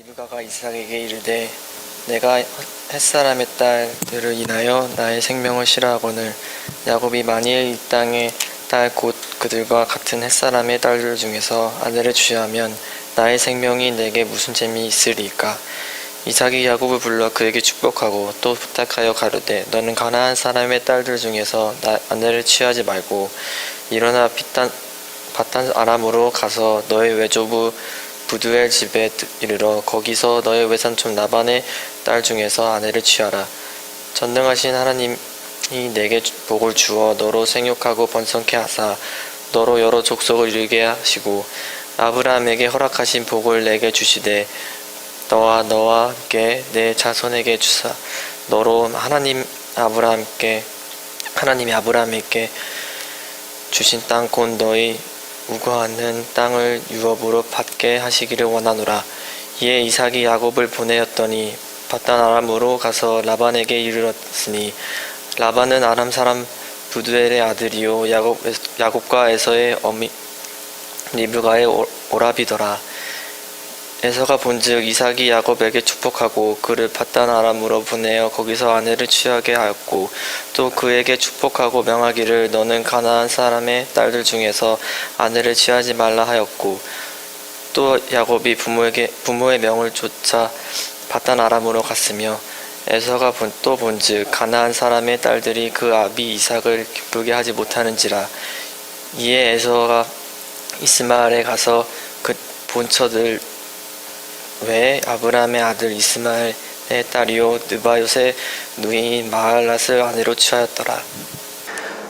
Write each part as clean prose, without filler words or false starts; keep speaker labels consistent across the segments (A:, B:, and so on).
A: 리브가가 이삭에게 이르되 내가 햇사람의 딸들을 인하여 나의 생명을 싫어하거늘 야곱이 만일 이 땅의 딸 곧 그들과 같은 햇사람의 딸들 중에서 아내를 취하면 나의 생명이 내게 무슨 재미 있으리까. 이삭이 야곱을 불러 그에게 축복하고 또 부탁하여 가로되 너는 가나안 사람의 딸들 중에서 아내를 취하지 말고 일어나 바단 아람으로 가서 너의 외조부 부두엘 집에 이르러 거기서 너의 외삼촌 라반의 딸 중에서 아내를 취하라. 전능하신 하나님이 내게 복을 주어 너로 생육하고 번성케 하사 너로 여러 족속을 이루게 하시고 아브라함에게 허락하신 복을 내게 주시되 너와 함께 내 자손에게 주사 너로 하나님이 아브라함에게 주신 땅 곧 너희 우거하는 땅을 유업으로 받게 하시기를 원하노라. 이에 이삭이 야곱을 보내었더니 바단 아람으로 가서 라반에게 이르렀으니 라반은 아람 사람 부두엘의 아들이요 야곱과 에서의 어미 리브가의 오라비더라. 에서가 본즉 이삭이 야곱에게 축복하고 그를 바단 아람으로 보내어 거기서 아내를 취하게 하였고 또 그에게 축복하고 명하기를 너는 가나안 사람의 딸들 중에서 아내를 취하지 말라 하였고 또 야곱이 부모의 명을 쫓아 바단 아람으로 갔으며 에서가 또 본즉 가나안 사람의 딸들이 그 아비 이삭을 기쁘게 하지 못하는지라. 이에 에서가 이스마엘에 가서 그 본처들 외에 아브라함의 아들 이스마엘의 딸이요 느바요의 누이인 마할랏을 아내로 취하였더라.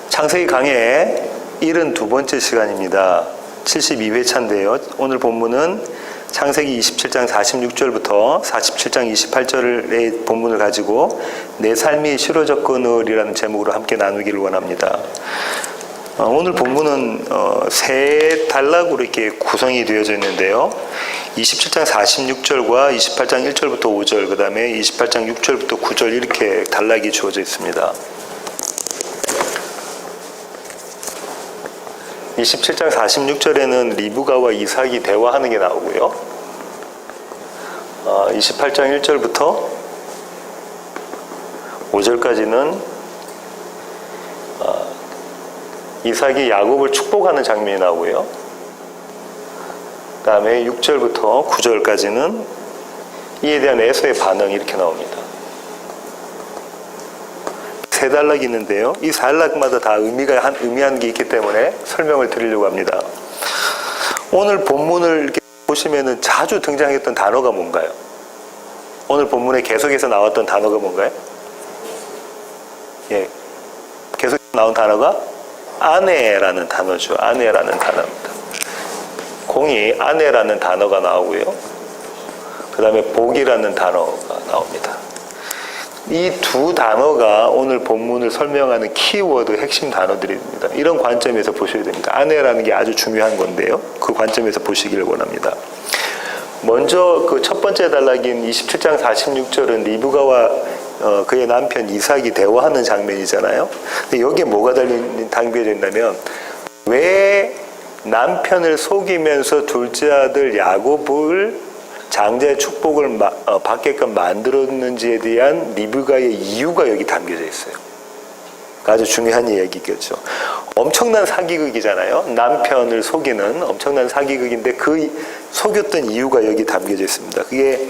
B: 창세기 강의 72번째 시간입니다. 72회차인데요. 오늘 본문은 창세기 27장 46절부터 47장 28절의 본문을 가지고 내 삶이 싫어졌거늘이라는 제목으로 함께 나누기를 원합니다. 오늘 본문은 세 단락으로 이렇게 구성이 되어져 있는데요. 27장 46절과 28장 1절부터 5절, 그 다음에 28장 6절부터 9절 이렇게 단락이 주어져 있습니다. 27장 46절에는 리브가와 이삭이 대화하는 게 나오고요. 28장 1절부터 5절까지는 이삭이 야곱을 축복하는 장면이 나오고요. 그 다음에 6절부터 9절까지는 이에 대한 에서의 반응이 이렇게 나옵니다. 세 단락이 있는데요. 이 단락마다 다 의미하는 게 있기 때문에 설명을 드리려고 합니다. 오늘 본문을 이렇게 보시면은 자주 등장했던 단어가 뭔가요? 오늘 본문에 계속해서 나왔던 단어가 뭔가요? 예, 계속 나온 단어가 아내라는 단어죠. 아내라는 단어입니다. 공이 아내라는 단어가 나오고요. 그 다음에 복이라는 단어가 나옵니다. 이 두 단어가 오늘 본문을 설명하는 키워드 핵심 단어들입니다. 이런 관점에서 보셔야 됩니다. 아내라는 게 아주 중요한 건데요. 그 관점에서 보시기를 원합니다. 먼저 그 첫 번째 단락인 27장 46절은 리브가와 그의 남편 이삭이 대화하는 장면이잖아요. 근데 여기에 뭐가 담겨져 있냐면 왜 남편을 속이면서 둘째 아들 야곱을 장자의 축복을 받게끔 만들었는지에 대한 리브가의 이유가 여기 담겨져 있어요. 아주 중요한 얘기겠죠. 엄청난 사기극이잖아요. 남편을 속이는 엄청난 사기극인데 그 속였던 이유가 여기 담겨져 있습니다. 그게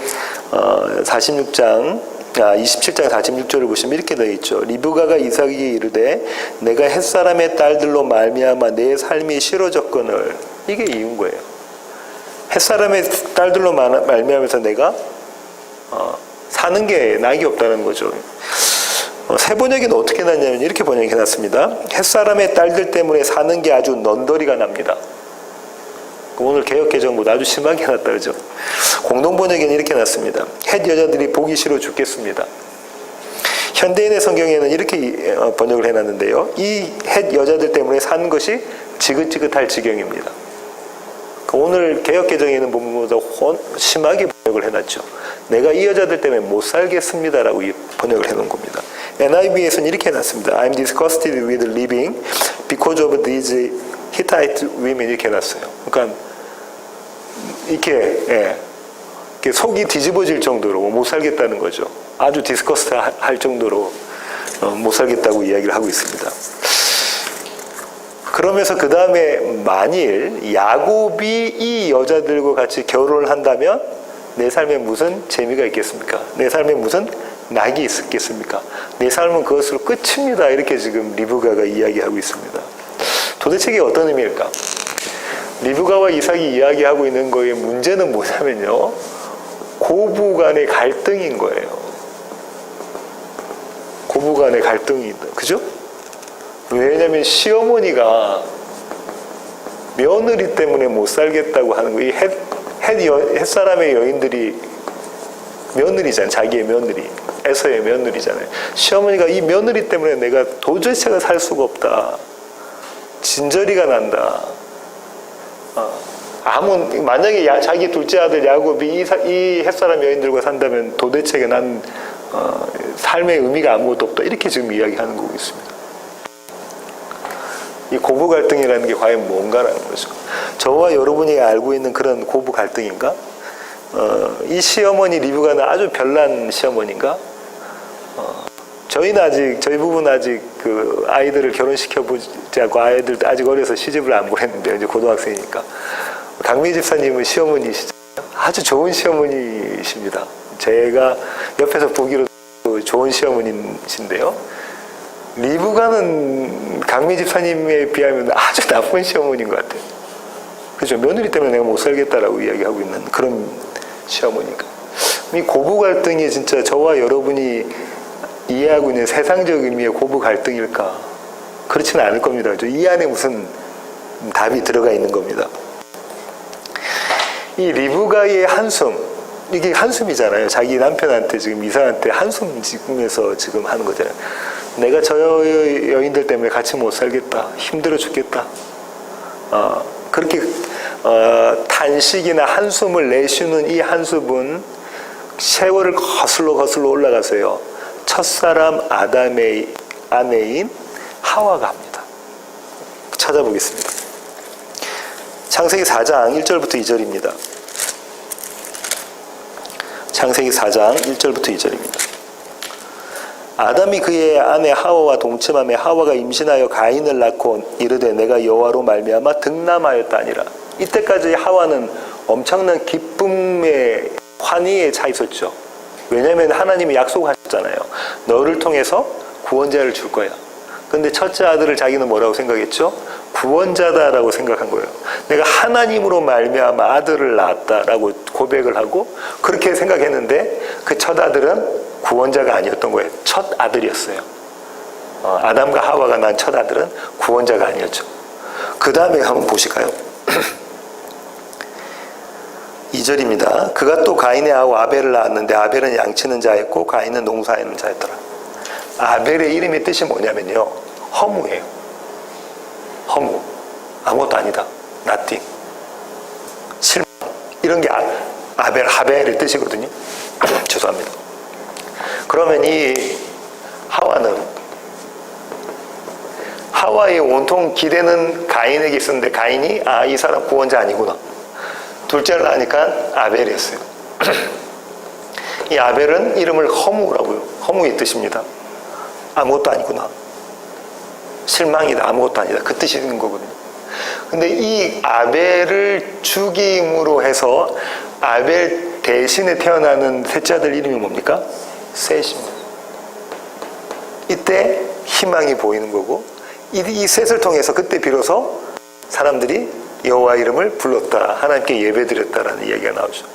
B: 27장 46절을 보시면 이렇게 되어 있죠. 리브가가 이삭에게 이르되 내가 햇사람의 딸들로 말미암아 내 삶이 싫어졌거늘. 이게 이유인 거예요. 햇사람의 딸들로 말미암아서 내가 사는 게 낙이 없다는 거죠. 새 번역에는 어떻게 났냐면 이렇게 번역해 놨습니다. 햇사람의 딸들 때문에 사는 게 아주 넌더리가 납니다. 오늘 개혁개정보다 아주 심하게 해놨다 그러죠. 공동번역에는 이렇게 놨습니다. 햇 여자들이 보기 싫어 죽겠습니다. 현대인의 성경에는 이렇게 번역을 해놨는데요. 이 햇 여자들 때문에 사는 것이 지긋지긋할 지경입니다. 오늘 개혁개정에는 본문보다 심하게 번역을 해놨죠. 내가 이 여자들 때문에 못 살겠습니다라고 번역을 해놓은 겁니다. NIV에서는 이렇게 해놨습니다. I'm disgusted with living because of these Hittite women 이렇게 해놨어요. 그러니까 이렇게 속이 뒤집어질 정도로 못 살겠다는 거죠. 아주 디스커스트 할 정도로 못 살겠다고 이야기를 하고 있습니다. 그러면서 그 다음에 만일 야곱이 이 여자들과 같이 결혼을 한다면 내 삶에 무슨 재미가 있겠습니까? 내 삶에 무슨 낙이 있겠습니까? 내 삶은 그것으로 끝입니다. 이렇게 지금 리브가가 이야기하고 있습니다. 도대체 이게 어떤 의미일까? 리브가와 이삭이 이야기하고 있는 거의 문제는 뭐냐면요, 고부 간의 갈등인 거예요. 고부 간의 갈등이 있다. 그죠? 왜냐하면 시어머니가 며느리 때문에 못 살겠다고 하는 거예요. 햇사람의 여인들이 며느리잖아요. 자기의 며느리, 에서의 며느리잖아요. 시어머니가 이 며느리 때문에 내가 도저히 살 수가 없다, 진저리가 난다. 만약에 자기 둘째 아들 야곱이 이 햇사람 여인들과 산다면 도대체 난 삶의 의미가 아무것도 없다, 이렇게 지금 이야기하는 거고 있습니다. 이 고부 갈등이라는 게 과연 뭔가라는 거죠. 저와 여러분이 알고 있는 그런 고부 갈등인가? 이 시어머니 리브가는 아주 별난 시어머니인가? 저희 부부는 아직 그 아이들을 결혼시켜 보지 않고, 아이들 아직 어려서 시집을 안 보냈는데 이제 고등학생이니까. 강미 집사님은 시어머니시죠. 아주 좋은 시어머니십니다. 제가 옆에서 보기로 좋은 시어머니신데요. 리브가는 강미 집사님에 비하면 아주 나쁜 시어머니인 것 같아요. 그렇죠. 며느리 때문에 내가 못 살겠다라고 이야기하고 있는 그런 시어머니가. 이 고부 갈등이 진짜 저와 여러분이 이해하고 있는 세상적 의미의 고부 갈등일까? 그렇지는 않을 겁니다. 이 안에 무슨 답이 들어가 있는 겁니다. 이 리브가의 한숨, 이게 한숨이잖아요. 자기 남편한테 지금 이삭한테 한숨 지으면서 지금 하는 거잖아요. 내가 저 여인들 때문에 같이 못 살겠다, 힘들어 죽겠다. 그렇게 탄식이나 한숨을 내쉬는 이 한숨은 세월을 거슬러 올라가서요, 첫사람 아담의 아내인 하와가 합니다. 찾아보겠습니다. 창세기 4장 1절부터 2절입니다. 창세기 4장 1절부터 2절입니다. 아담이 그의 아내 하와와 동침하며 하와가 임신하여 가인을 낳고 이르되 내가 여호와로 말미암아 득남하였다 하니라. 이때까지 하와는 엄청난 기쁨의 환희에 차 있었죠. 왜냐하면 하나님이 약속하셨잖아요. 너를 통해서 구원자를 줄 거야. 근데 첫째 아들을 자기는 뭐라고 생각했죠? 구원자다라고 생각한 거예요. 내가 하나님으로 말미암아 아들을 낳았다라고 고백을 하고 그렇게 생각했는데 그 첫 아들은 구원자가 아니었던 거예요. 첫 아들이었어요. 아담과 하와가 난 첫 아들은 구원자가 아니었죠. 그 다음에 한번 보실까요? 2절입니다. 그가 또 가인의 아우 아벨을 낳았는데 아벨은 양치는 자였고 가인은 농사하는 자였더라. 아벨의 이름의 뜻이 뭐냐면요, 허무예요. 허무. 아무것도 아니다. nothing. 실망. 이런 게 하벨의 뜻이거든요. 죄송합니다. 그러면 이 하와의 온통 기대는 가인에게 있었는데 가인이 이 사람 구원자 아니구나. 둘째를 낳으니까 아벨이었어요. 이 아벨은 이름을 허무라고요. 허무의 뜻입니다. 아무것도 아니구나. 실망이다. 아무것도 아니다. 그 뜻이 있는 거거든요. 근데 이 아벨을 죽임으로 해서 아벨 대신에 태어나는 셋째 아들 이름이 뭡니까? 셋입니다. 이때 희망이 보이는 거고, 이 셋을 통해서 그때 비로소 사람들이 여호와 이름을 불렀다, 하나님께 예배드렸다라는 이야기가 나오죠.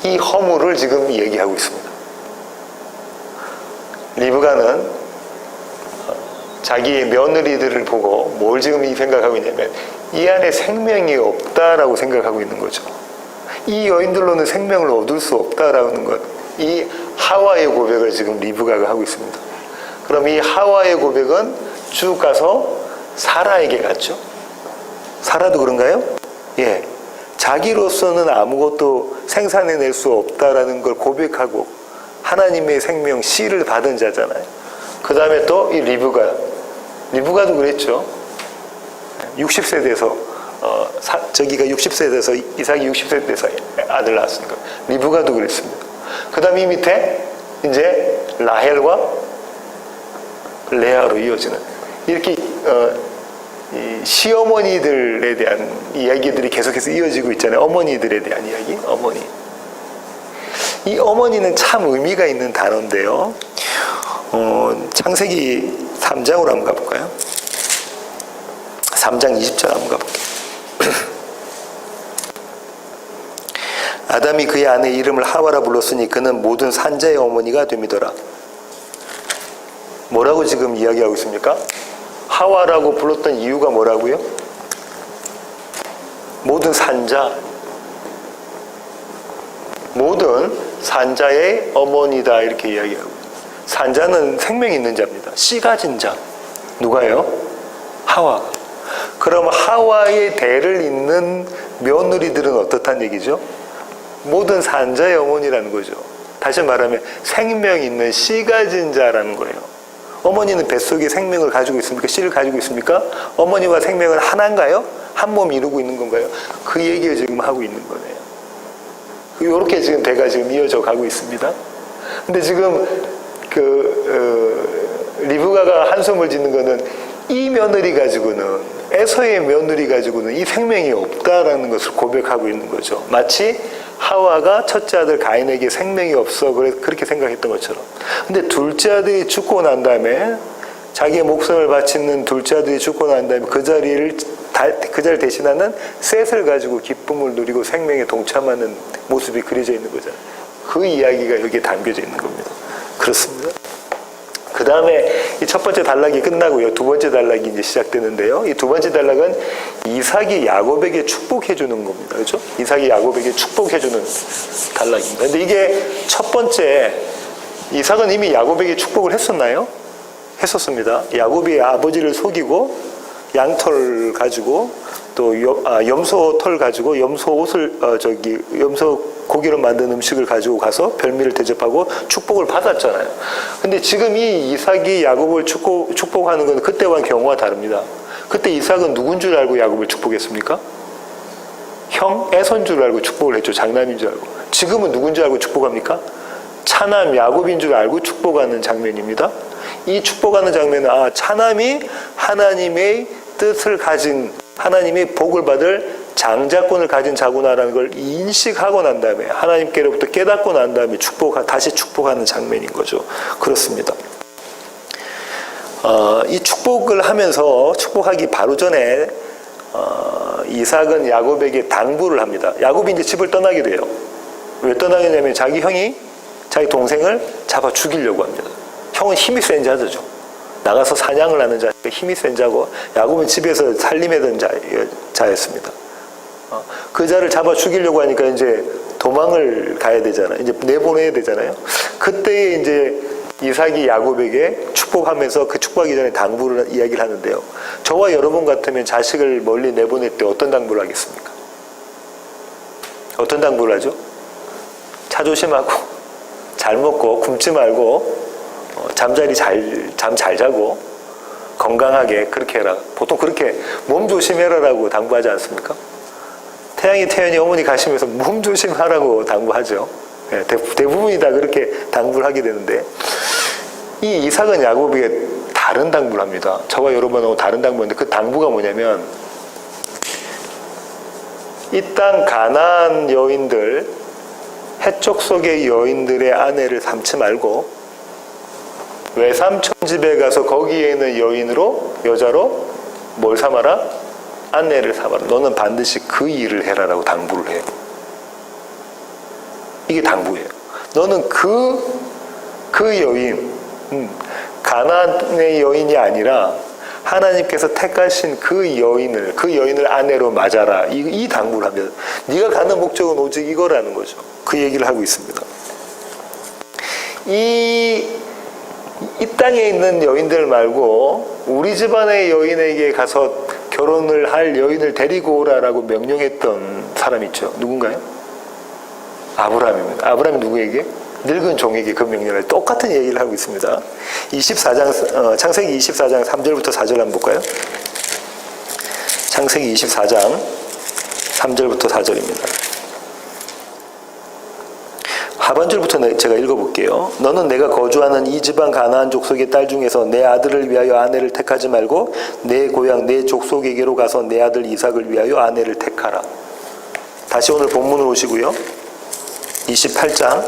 B: 이 허무를 지금 얘기하고 있습니다. 리브가는 자기의 며느리들을 보고 뭘 지금 생각하고 있냐면 이 안에 생명이 없다라고 생각하고 있는 거죠. 이 여인들로는 생명을 얻을 수 없다라는 것, 이 하와의 고백을 지금 리브가가 하고 있습니다. 그럼 이 하와의 고백은 쭉 가서 사라에게 갔죠. 사라도 그런가요? 예. 자기로서는 아무것도 생산해낼 수 없다라는 걸 고백하고 하나님의 생명 씨를 받은 자잖아요. 그 다음에 또 이 리브가도 그랬죠. 60세 돼서 저기가 60세 돼서 이삭이 60세 돼서 아들 낳았으니까 리브가도 그랬습니다. 그 다음에 이 밑에 이제 라헬과 레아로 이어지는 이렇게 이 시어머니들에 대한 이야기들이 계속해서 이어지고 있잖아요. 어머니들에 대한 이야기, 어머니. 이 어머니는 참 의미가 있는 단어인데요. 창세기 3장으로 한번 가볼까요? 3장 20절 한번 가볼게요. 아담이 그의 아내 이름을 하와라 불렀으니 그는 모든 산자의 어머니가 됨이더라. 뭐라고 지금 이야기하고 있습니까? 하와라고 불렀던 이유가 뭐라고요? 모든 산자, 모든 산자의 어머니다 이렇게 이야기하고, 산자는 생명 있는 자입니다. 씨 가진 자. 누가요? 하와. 그럼 하와의 대를 잇는 며느리들은 어떻단 얘기죠? 모든 산자의 어머니라는 거죠. 다시 말하면 생명 있는 씨 가진 자라는 거예요. 어머니는 뱃속에 생명을 가지고 있습니까? 씨를 가지고 있습니까? 어머니와 생명은 하나인가요? 한 몸 이루고 있는 건가요? 그 얘기를 지금 하고 있는 거네요. 이렇게 지금 대가 지금 이어져 가고 있습니다. 근데 지금 리브가가 한숨을 짓는 거는 이 며느리 가지고는, 에서의 며느리 가지고는 이 생명이 없다라는 것을 고백하고 있는 거죠. 마치 하와가 첫째 아들 가인에게 생명이 없어 그렇게 생각했던 것처럼. 근데 둘째 아들이 죽고 난 다음에, 자기의 목숨을 바치는 둘째 아들이 죽고 난 다음에 그 자리를 대신하는 셋을 가지고 기쁨을 누리고 생명에 동참하는 모습이 그려져 있는 거잖아요. 그 이야기가 여기에 담겨져 있는 겁니다. 그렇습니다. 그 다음에 이 첫 번째 단락이 끝나고요. 두 번째 단락이 이제 시작되는데요. 이 두 번째 단락은 이삭이 야곱에게 축복해 주는 겁니다. 그렇죠? 이삭이 야곱에게 축복해 주는 단락입니다. 근데 이게 첫 번째, 이삭은 이미 야곱에게 축복을 했었나요? 했었습니다. 야곱이 아버지를 속이고 양털 가지고 또 염소 털 가지고 염소 옷을 염소 고기로 만든 음식을 가지고 가서 별미를 대접하고 축복을 받았잖아요. 근데 지금 이 이삭이 야곱을 축복하는 건 그때와는 경우가 다릅니다. 그때 이삭은 누군 줄 알고 야곱을 축복했습니까? 형 에서인 줄 알고 축복을 했죠. 장남인 줄 알고. 지금은 누군 줄 알고 축복합니까? 차남 야곱인 줄 알고 축복하는 장면입니다. 이 축복하는 장면은 차남이 하나님의 뜻을 가진, 하나님의 복을 받을 장자권을 가진 자구나라는 걸 인식하고 난 다음에, 하나님께로부터 깨닫고 난 다음에 다시 축복하는 장면인 거죠. 그렇습니다. 이 축복을 하면서, 축복하기 바로 전에 이삭은 야곱에게 당부를 합니다. 야곱이 이제 집을 떠나게 돼요. 왜 떠나겠냐면 자기 형이 자기 동생을 잡아 죽이려고 합니다. 형은 힘이 센 자죠. 나가서 사냥을 하는 자니까 힘이 센 자고, 야곱은 집에서 살림하던 자였습니다. 그 자를 잡아 죽이려고 하니까 이제 도망을 가야 되잖아요. 이제 내보내야 되잖아요. 그때에 이제 이삭이 야곱에게 축복하면서 그 축복하기 전에 당부를 이야기를 하는데요. 저와 여러분 같으면 자식을 멀리 내보낼 때 어떤 당부를 하겠습니까? 어떤 당부를 하죠? 차 조심하고, 잘 먹고, 굶지 말고, 잠 잘 자고, 건강하게 그렇게 해라. 보통 그렇게 몸 조심해라라고 당부하지 않습니까? 태연이 어머니 가시면서 몸 조심하라고 당부하죠. 네, 대부분이 다 그렇게 당부를 하게 되는데, 이 이삭은 야곱에게 다른 당부를 합니다. 저와 여러분하고 다른 당부인데, 그 당부가 뭐냐면, 이 땅 가나안 여인들, 해쪽 속의 여인들의 아내를 삼지 말고 외삼촌 집에 가서 거기에 있는 여자로 뭘 삼아라? 아내를 삼아라. 너는 반드시 그 일을 해라라고 당부를 해요. 이게 당부예요. 너는 그 여인, 가나안의 여인이 아니라 하나님께서 택하신 그 여인을 아내로 맞아라. 이 당부를 합니다. 네가 가는 목적은 오직 이거라는 거죠. 그 얘기를 하고 있습니다. 이 땅에 있는 여인들 말고 우리 집안의 여인에게 가서 결혼을 할 여인을 데리고 오라라고 명령했던 사람 있죠. 누군가요? 아브라함입니다. 아브라함이 누구에게? 늙은 종에게 그 명령을, 똑같은 얘기를 하고 있습니다. 창세기 24장 3절부터 4절 한번 볼까요? 창세기 24장 3절부터 4절입니다. 하반절부터 제가 읽어볼게요. 너는 내가 거주하는 이 지방 가나안 족속의 딸 중에서 내 아들을 위하여 아내를 택하지 말고 내 고향 내 족속에게로 가서 내 아들 이삭을 위하여 아내를 택하라. 다시 오늘 본문으로 오시고요. 28장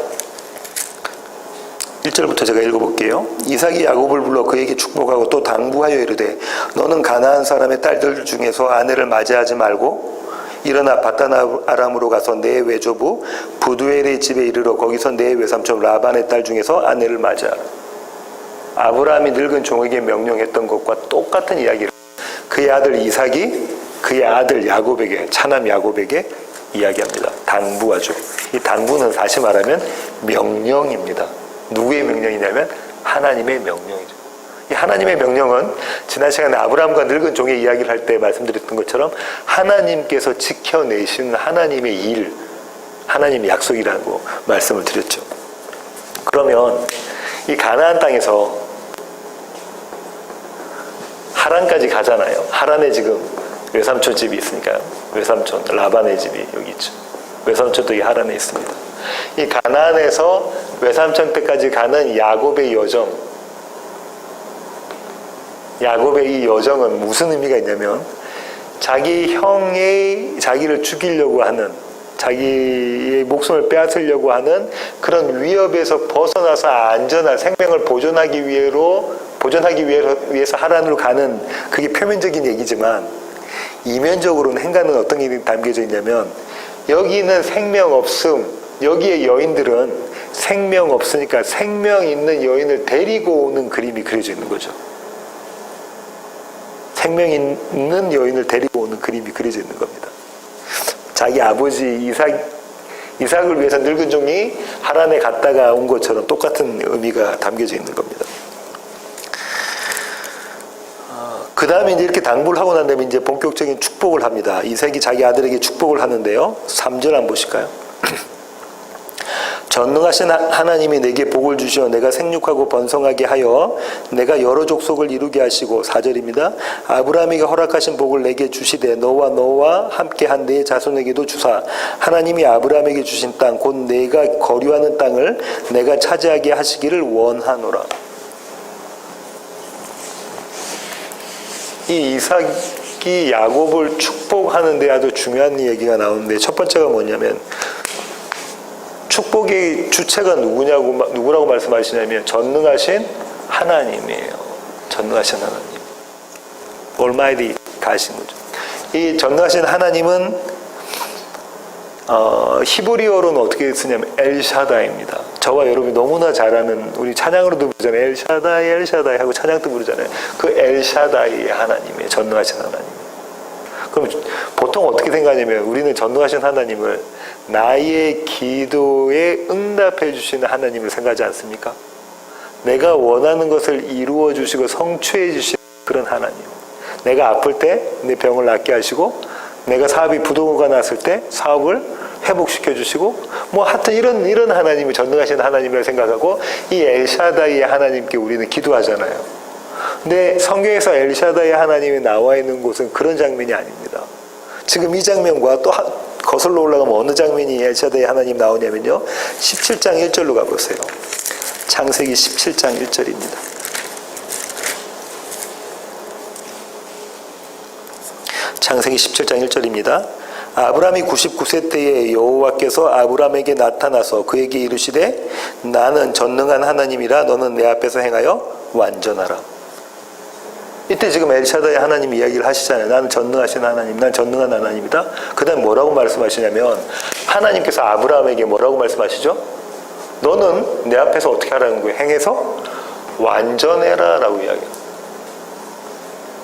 B: 1절부터 제가 읽어볼게요. 이삭이 야곱을 불러 그에게 축복하고 또 당부하여 이르되 너는 가나안 사람의 딸들 중에서 아내를 맞이하지 말고 일어나 바다나아람으로 가서 내 외조부 부두엘의 집에 이르러 거기서 내 외삼촌 라반의 딸 중에서 아내를 맞이하라. 아브라함이 늙은 종에게 명령했던 것과 똑같은 이야기를 그의 아들 이삭이 그의 아들 야곱에게 차남 야곱에게 이야기합니다. 당부하죠. 이 당부는 다시 말하면 명령입니다. 누구의 명령이냐면 하나님의 명령이죠. 이 하나님의 명령은 지난 시간에 아브라함과 늙은 종의 이야기를 할 때 말씀드렸던 것처럼 하나님께서 지켜내신 하나님의 일, 하나님의 약속이라고 말씀을 드렸죠. 그러면 이 가나안 땅에서 하란까지 가잖아요. 하란에 지금 외삼촌 집이 있으니까요. 외삼촌 라반의 집이 여기 있죠. 외삼촌도 이 하란에 있습니다. 이 가나안에서 외삼촌 때까지 가는 야곱의 여정, 야곱의 이 여정은 무슨 의미가 있냐면 자기 형의 자기를 죽이려고 하는, 자기의 목숨을 빼앗으려고 하는 그런 위협에서 벗어나서 안전한 생명을 보존하기 위해서 하란으로 가는, 그게 표면적인 얘기지만 이면적으로는 행간은 어떤 게 담겨져 있냐면 여기는 생명 없음, 여기의 여인들은 생명 없으니까 생명 있는 여인을 데리고 오는 그림이 그려져 있는 거죠. 생명 있는 여인을 데리고 오는 그림이 그려져 있는 겁니다. 자기 아버지 이삭을 위해서 늙은 종이 하란에 갔다가 온 것처럼 똑같은 의미가 담겨져 있는 겁니다. 그 다음에 이제 이렇게 당부를 하고 난 다음에 이제 본격적인 축복을 합니다. 이삭이 자기 아들에게 축복을 하는데요. 3절 한번 보실까요? 전능하신 하나님이 내게 복을 주시어 내가 생육하고 번성하게 하여 내가 여러 족속을 이루게 하시고, 4절입니다. 아브라함에게 허락하신 복을 내게 주시되 너와 함께한 내 자손에게도 주사 하나님이 아브라함에게 주신 땅 곧 내가 거류하는 땅을 내가 차지하게 하시기를 원하노라. 이 이삭이 야곱을 축복하는데 아주 중요한 얘기가 나오는데, 첫 번째가 뭐냐면 축복의 주체가 누구라고 말씀하시냐면 전능하신 하나님이에요. 전능하신 하나님. Almighty 가신 거죠. 이 전능하신 하나님은 히브리어로는 어떻게 쓰냐면 엘샤다입니다. 저와 여러분이 너무나 잘 아는, 우리 찬양으로도 부르잖아요. 엘샤다이 엘샤다이 하고 찬양도 부르잖아요. 그 엘샤다이의 하나님이에요. 전능하신 하나님. 그럼 보통 어떻게 생각하냐면 우리는 전능하신 하나님을 나의 기도에 응답해 주시는 하나님을 생각하지 않습니까? 내가 원하는 것을 이루어 주시고 성취해 주시는 그런 하나님. 내가 아플 때 내 병을 낫게 하시고, 내가 사업이 부도가 났을 때 사업을 회복시켜 주시고, 뭐 하여튼 이런 하나님이 전능하신 하나님을 생각하고 이 엘샤다이의 하나님께 우리는 기도하잖아요. 근데 성경에서 엘샤다이 하나님이 나와 있는 곳은 그런 장면이 아닙니다. 지금 이 장면과 또 거슬러 올라가면 어느 장면이 엘샤다이 하나님 나오냐면요. 17장 1절로 가보세요. 창세기 17장 1절입니다. 창세기 17장 1절입니다. 아브라함이 99세 때에 여호와께서 아브라함에게 나타나서 그에게 이르시되 나는 전능한 하나님이라 너는 내 앞에서 행하여 완전하라. 이때 지금 엘샤다이 하나님 이야기를 하시잖아요. 나는 전능하신 하나님, 난 전능한 하나님이다. 그 다음 뭐라고 말씀하시냐면 하나님께서 아브라함에게 뭐라고 말씀하시죠? 너는 내 앞에서 어떻게 하라는 거예요? 행해서 완전해라 라고 이야기해요.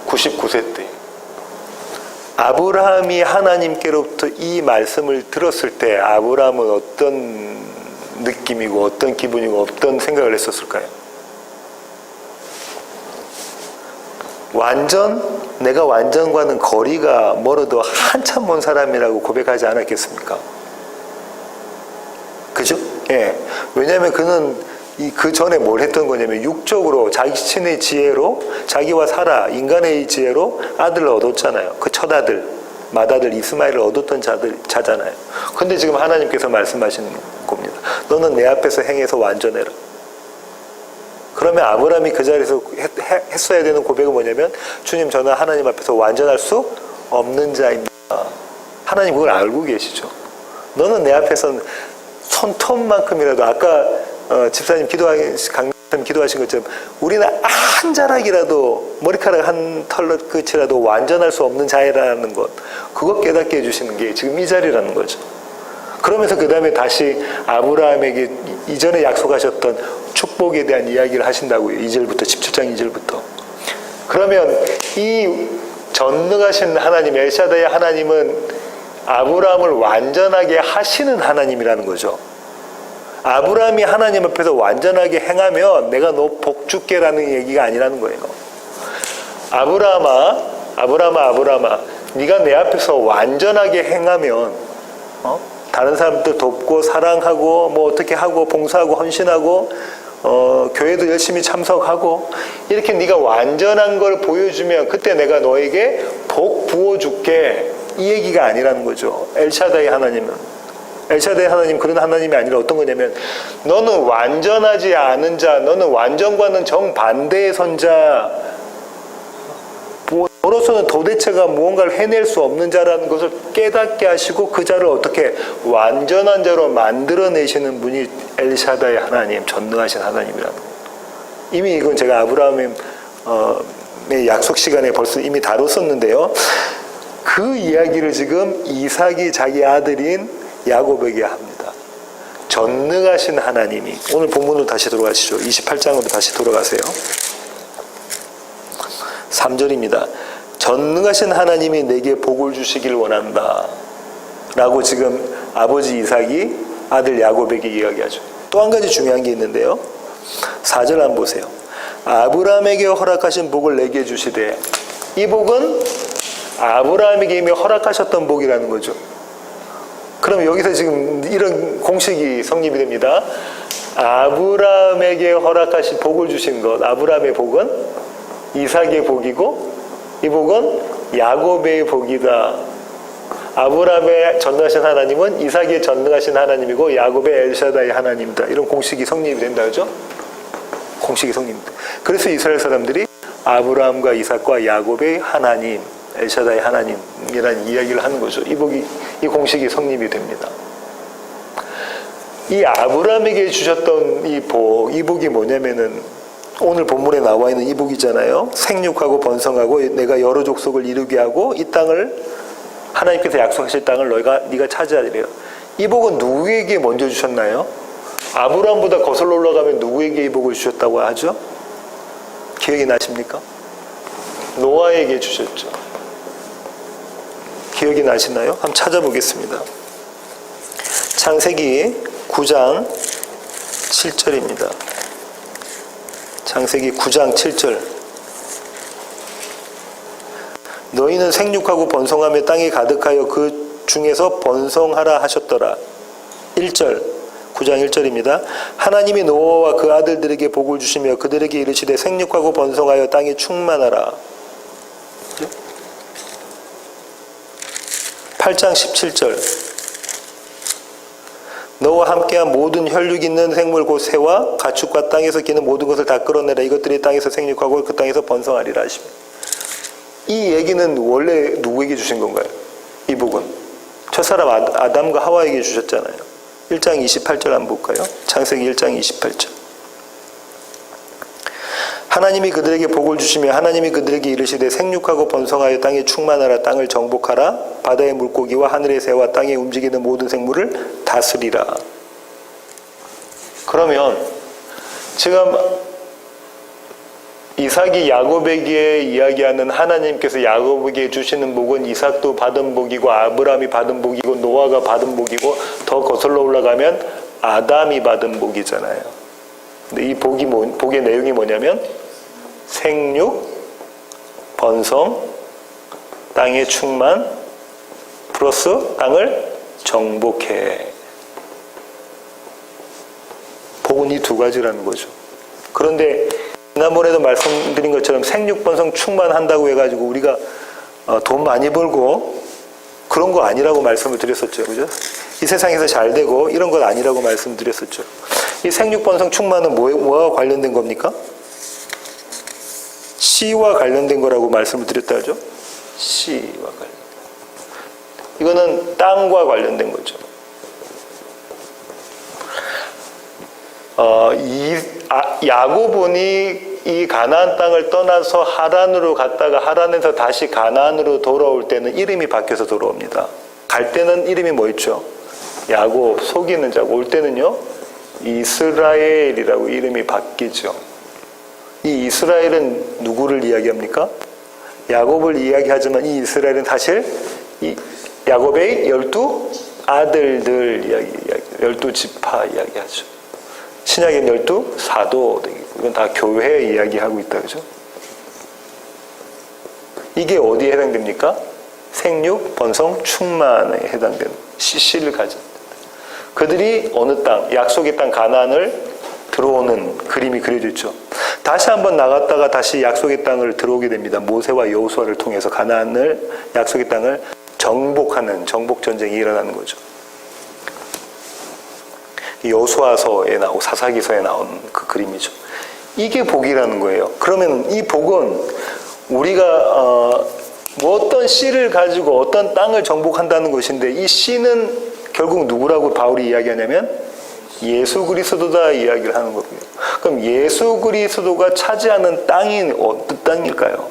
B: 99세 때 아브라함이 하나님께로부터 이 말씀을 들었을 때 아브라함은 어떤 느낌이고 어떤 기분이고 어떤 생각을 했었을까요? 내가 완전과는 거리가 멀어도 한참 먼 사람이라고 고백하지 않았겠습니까? 그죠? 예. 왜냐하면 그는 그 전에 뭘 했던 거냐면 육적으로 자기 신의 지혜로 자기와 사라 인간의 지혜로 아들을 얻었잖아요. 그 첫 아들 맏아들 이스마엘을 얻었던 자잖아요. 근데 지금 하나님께서 말씀하시는 겁니다. 너는 내 앞에서 행해서 완전해라. 그러면 아브라함이 그 자리에서 했어야 되는 고백은 뭐냐면, 주님, 저는 하나님 앞에서 완전할 수 없는 자입니다. 하나님 그걸 알고 계시죠. 너는 내 앞에서는 손톱만큼이라도, 아까 집사님 기도하신 것처럼 우리는 한 자락이라도, 머리카락 한 털 끝이라도 완전할 수 없는 자이라는 것, 그것 깨닫게 해주시는 게 지금 이 자리라는 거죠. 그러면서 그 다음에 다시 아브라함에게 이전에 약속하셨던 축복에 대한 이야기를 하신다고요. 2절부터, 17장 2절부터. 그러면 이 전능하신 하나님, 엘샤다의 하나님은 아브라함을 완전하게 하시는 하나님이라는 거죠. 아브라함이 하나님 앞에서 완전하게 행하면 내가 너 복 줄게라는 얘기가 아니라는 거예요. 아브라함아, 네가 내 앞에서 완전하게 행하면, 다른 사람들 돕고 사랑하고 뭐 어떻게 하고 봉사하고 헌신하고 교회도 열심히 참석하고 이렇게 네가 완전한 걸 보여주면 그때 내가 너에게 복 부어줄게, 이 얘기가 아니라는 거죠. 엘샤다의 하나님 그런 하나님이 아니라 어떤 거냐면, 너는 완전하지 않은 자, 너는 완전과는 정반대의 선자, 너로서는 도대체가 무언가를 해낼 수 없는 자라는 것을 깨닫게 하시고 그 자를 어떻게 완전한 자로 만들어내시는 분이 엘샤다의 하나님, 전능하신 하나님이라는 거예요. 이미 이건 제가 아브라함의 약속 시간에 벌써 이미 다뤘었는데요. 그 이야기를 지금 이삭이 자기 아들인 야곱에게 합니다. 전능하신 하나님이, 오늘 본문으로 다시 돌아가시죠. 28장으로 다시 돌아가세요. 3절입니다. 전능하신 하나님이 내게 복을 주시길 원한다 라고 지금 아버지 이삭이 아들 야곱에게 이야기하죠. 또 한 가지 중요한 게 있는데요. 4절 한번 보세요. 아브라함에게 허락하신 복을 내게 주시되, 이 복은 아브라함에게 이미 허락하셨던 복이라는 거죠. 그럼 여기서 지금 이런 공식이 성립이 됩니다. 아브라함에게 허락하신 복을 주신 것, 아브라함의 복은 이삭의 복이고 이 복은 야곱의 복이다. 아브라함의 전능하신 하나님은 이삭의 전능하신 하나님이고 야곱의 엘샤다의 하나님이다. 이런 공식이 성립이 된다, 그죠? 공식이 성립니다. 그래서 이스라엘 사람들이 아브라함과 이삭과 야곱의 하나님, 엘샤다의 하나님이라는 이야기를 하는 거죠. 이 공식이 성립이 됩니다. 이 아브라함에게 주셨던 이 복이 뭐냐면은, 오늘 본문에 나와 있는 이 복이잖아요. 생육하고 번성하고 내가 여러 족속을 이루게 하고 이 땅을, 하나님께서 약속하실 땅을 네가 차지하리래요. 이 복은 누구에게 먼저 주셨나요? 아브라함보다 거슬러 올라가면 누구에게 이 복을 주셨다고 하죠? 기억이 나십니까? 노아에게 주셨죠. 기억이 나시나요? 한번 찾아보겠습니다. 창세기 9장 7절입니다. 창세기 9장 7절. 너희는 생육하고 번성하며 땅이 가득하여 그 중에서 번성하라 하셨더라. 1절, 9장 1절입니다. 하나님이 노아와 그 아들들에게 복을 주시며 그들에게 이르시되 생육하고 번성하여 땅이 충만하라. 8장 17절. 너와 함께한 모든 혈육 있는 생물 곧 새와 가축과 땅에서 기는 모든 것을 다 끌어내라. 이것들이 땅에서 생육하고 그 땅에서 번성하리라 하십니다. 이 얘기는 원래 누구에게 주신 건가요? 이 복은 첫사람 아담과 하와에게 주셨잖아요. 1장 28절 한번 볼까요? 창세기 1장 28절. 하나님이 그들에게 복을 주시며 하나님이 그들에게 이르시되 생육하고 번성하여 땅에 충만하라. 땅을 정복하라. 바다의 물고기와 하늘의 새와 땅에 움직이는 모든 생물을 다스리라. 그러면 지금 이삭이 야곱에게 이야기하는 하나님께서 야곱에게 주시는 복은 이삭도 받은 복이고 아브라함이 받은 복이고 노아가 받은 복이고 더 거슬러 올라가면 아담이 받은 복이잖아요. 근데 이 복의 내용이 뭐냐면 생육, 번성, 땅의 충만, 플러스 땅을 정복해. 복은 이 두 가지라는 거죠. 그런데 지난번에도 말씀드린 것처럼 생육, 번성, 충만한다고 해가지고 우리가 돈 많이 벌고 그런 거 아니라고 말씀을 드렸었죠. 그죠? 이 세상에서 잘 되고 이런 건 아니라고 말씀드렸었죠. 이 생육번성 충만은 뭐와 관련된 겁니까? 씨와 관련된 거라고 말씀을 드렸다 하죠. 씨와 관련된. 이거는 땅과 관련된 거죠. 야곱은이 이 가나안 땅을 떠나서 하란으로 갔다가 하란에서 다시 가나안으로 돌아올 때는 이름이 바뀌어서 돌아옵니다. 갈 때는 이름이 뭐 있죠? 야곱, 속이는 자고, 올 때는요 이스라엘이라고 이름이 바뀌죠. 이 이스라엘은 누구를 이야기합니까? 야곱을 이야기하지만 이 이스라엘은 사실 이 야곱의 12 아들들 이야기, 12지파 이야기하죠. 신약엔 12 사도, 이건 다 교회 이야기하고 있다, 그죠? 이게 어디에 해당됩니까? 생육, 번성, 충만에 해당되는 씨를 가진 그들이 어느 땅, 약속의 땅 가나안을 들어오는 그림이 그려져 있죠. 다시 한번 나갔다가 다시 약속의 땅을 들어오게 됩니다. 모세와 여호수아를 통해서 가나안을, 약속의 땅을 정복하는 정복 전쟁이 일어나는 거죠. 여호수아서에 나오고 사사기서에 나온 그 그림이죠. 이게 복이라는 거예요. 그러면 이 복은 우리가 뭐 어떤 씨를 가지고 어떤 땅을 정복한다는 것인데, 이 씨는 결국 누구라고 바울이 이야기하냐면 예수 그리스도다 이야기를 하는 거고요. 그럼 예수 그리스도가 차지하는 땅이 어떤 땅일까요?